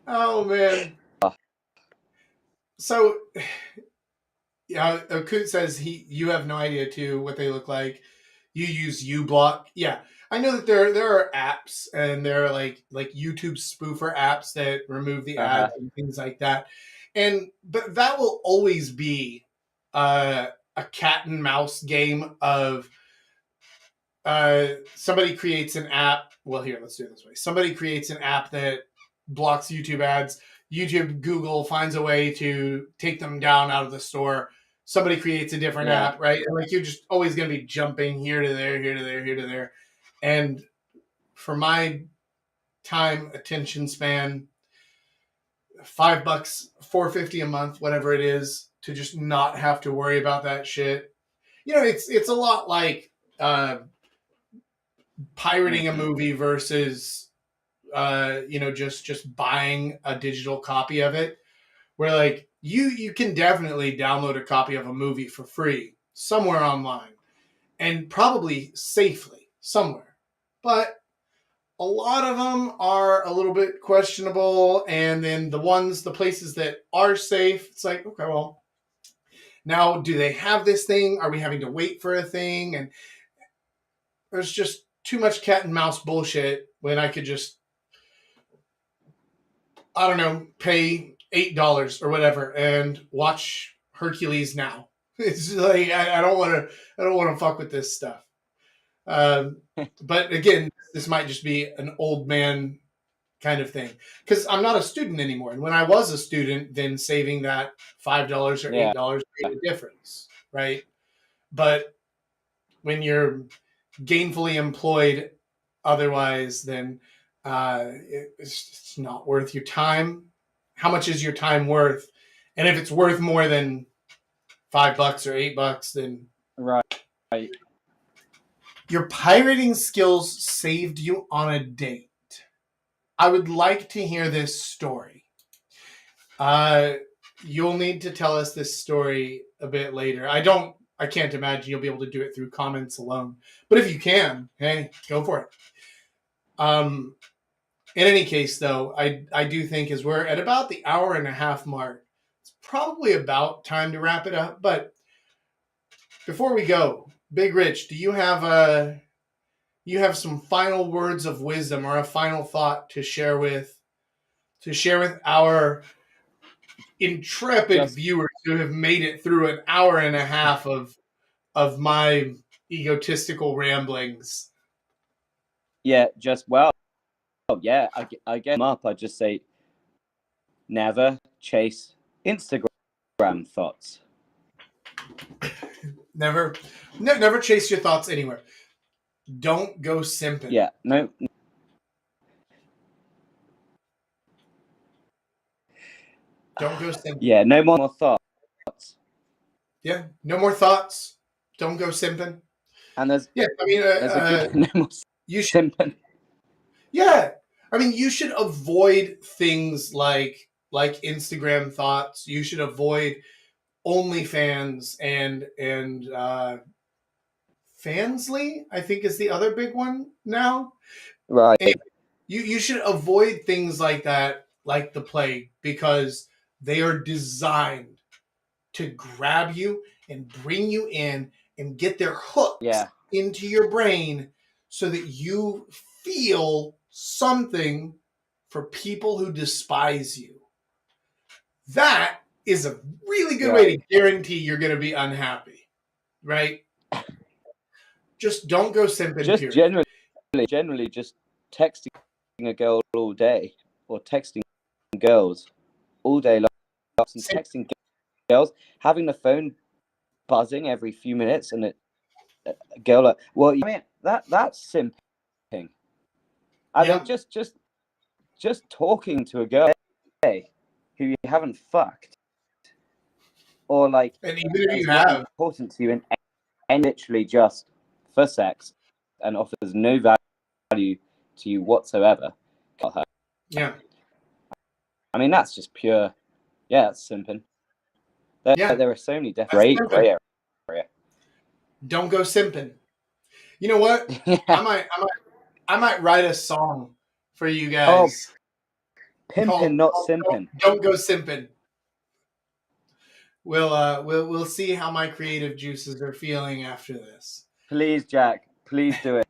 Oh, man. So, yeah, Akut says you have no idea, too, what they look like. You use uBlock. Yeah. I know that there are apps and there are like YouTube spoofer apps that remove the ads and things like that. But that will always be a cat and mouse game of somebody creates an app. Well, here, let's do it this way. Somebody creates an app that blocks YouTube ads. Google finds a way to take them down out of the store. Somebody creates a different app, right? And like you're just always going to be jumping here to there, here to there, here to there. And for my time attention span, $5, $4.50 a month, whatever it is, to just not have to worry about that shit. It's a lot like pirating a movie versus just buying a digital copy of it. Where like you can definitely download a copy of a movie for free somewhere online and probably safely somewhere. But a lot of them are a little bit questionable. And then the places that are safe, it's like, okay, well, now do they have this thing? Are we having to wait for a thing? And there's just too much cat and mouse bullshit when I could just, I don't know, pay $8 or whatever and watch Hercules now. It's like I don't want to fuck with this stuff. But again, this might just be an old man kind of thing because I'm not a student anymore. And when I was a student, then saving that $5 or $8 made a difference, right? But when you're gainfully employed otherwise, then it's not worth your time. How much is your time worth? And if it's worth more than $5 or $8, then right. Your pirating skills saved you on a date. I would like to hear this story. You'll need to tell us this story a bit later. I can't imagine you'll be able to do it through comments alone. But if you can, hey, go for it. In any case, though, I do think as we're at about the hour and a half mark, it's probably about time to wrap it up. But before we go, Big Rich, do you have some final words of wisdom or a final thought to share with our intrepid viewers who have made it through an hour and a half of my egotistical ramblings? Yeah, I get them up. I just say, never chase Instagram thoughts. Never chase your thoughts anywhere. Don't go simping. Yeah, no. Don't go simping. Yeah, no more thoughts. Yeah, no more thoughts. Don't go simping. And there's no more you should simping. Yeah, I mean, you should avoid things like Instagram thoughts. You should avoid OnlyFans and Fansly, I think, is the other big one now. Right. You should avoid things like that, like the plague, because they are designed to grab you and bring you in and get their hooks Yeah. into your brain so that you feel something for people who despise you. That is a really good Yeah. way to guarantee you're going to be unhappy, right? Just don't go simping, Just period. generally just texting a girl all day, or texting girls all day long, and texting girls, having the phone buzzing every few minutes, and a girl like, well, I mean, that's simping. I Yeah. think just talking to a girl who you haven't fucked, or like And even if you is not have, important to you, and literally just for sex, and offers no value to you whatsoever. yeah. I mean, that's just pure. Yeah, that's simping. Yeah. There are so many That's different simping. gray area. Don't go simping. You know what? Yeah. I might write a song for you Oh, guys pimping, called, not don't, simping. don't Go Simping. We'll see how my creative juices are feeling after this. Please, Jack. Please do it.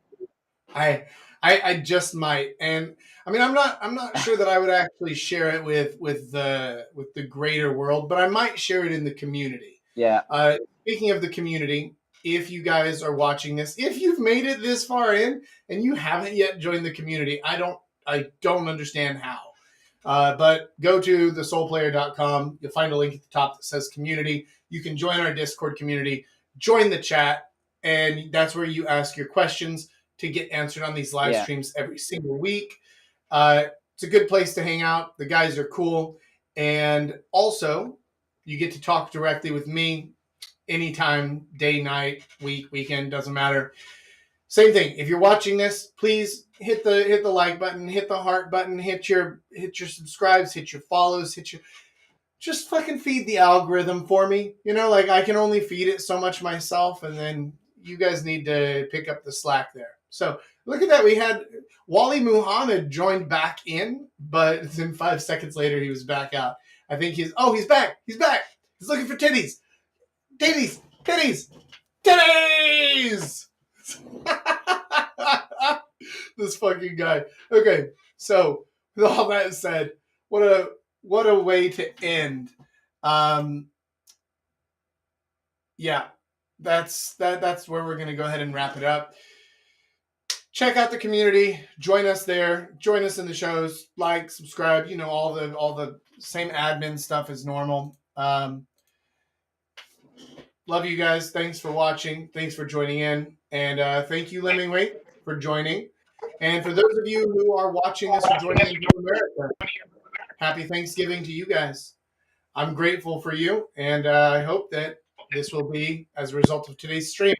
I I just might, and I mean I'm not sure that I would actually share it with the greater world, but I might share it in the community. Yeah. Speaking of the community, if you guys are watching this, if you've made it this far in and you haven't yet joined the community, I don't understand how. But go to thesoulplayer.com. You'll find a link at the top that says community. You can join our Discord community, join the chat, and that's where you ask your questions to get answered on these live Yeah. streams every single week. It's a good place to hang out. The guys are cool. And also, you get to talk directly with me anytime, day, night, week, weekend, doesn't matter. Same thing. If you're watching this, please hit the like button, hit the heart button, hit your subscribes, hit your follows, just fucking feed the algorithm for me. You know, like I can only feed it so much myself, and then you guys need to pick up the slack there. So look at that. We had Wally Muhammad joined back in, but then 5 seconds later he was back out. I think he's back. He's back. He's looking for titties. Titties. Titties. Titties. This fucking guy. Okay, so with all that said, what a way to end. Yeah, that's where we're gonna go ahead and wrap it up. Check out the community. Join us there. Join us in the shows. Like, subscribe. You know, all the same admin stuff as normal. Love you guys. Thanks for watching. Thanks for joining in, and thank you, Lemingweight, for joining. And for those of you who are watching this or joining in from America, happy Thanksgiving to you guys. I'm grateful for you, and I hope that this will be, as a result of today's stream,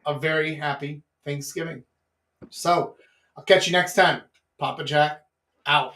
a very happy Thanksgiving. So, I'll catch you next time. Papa Jack, out.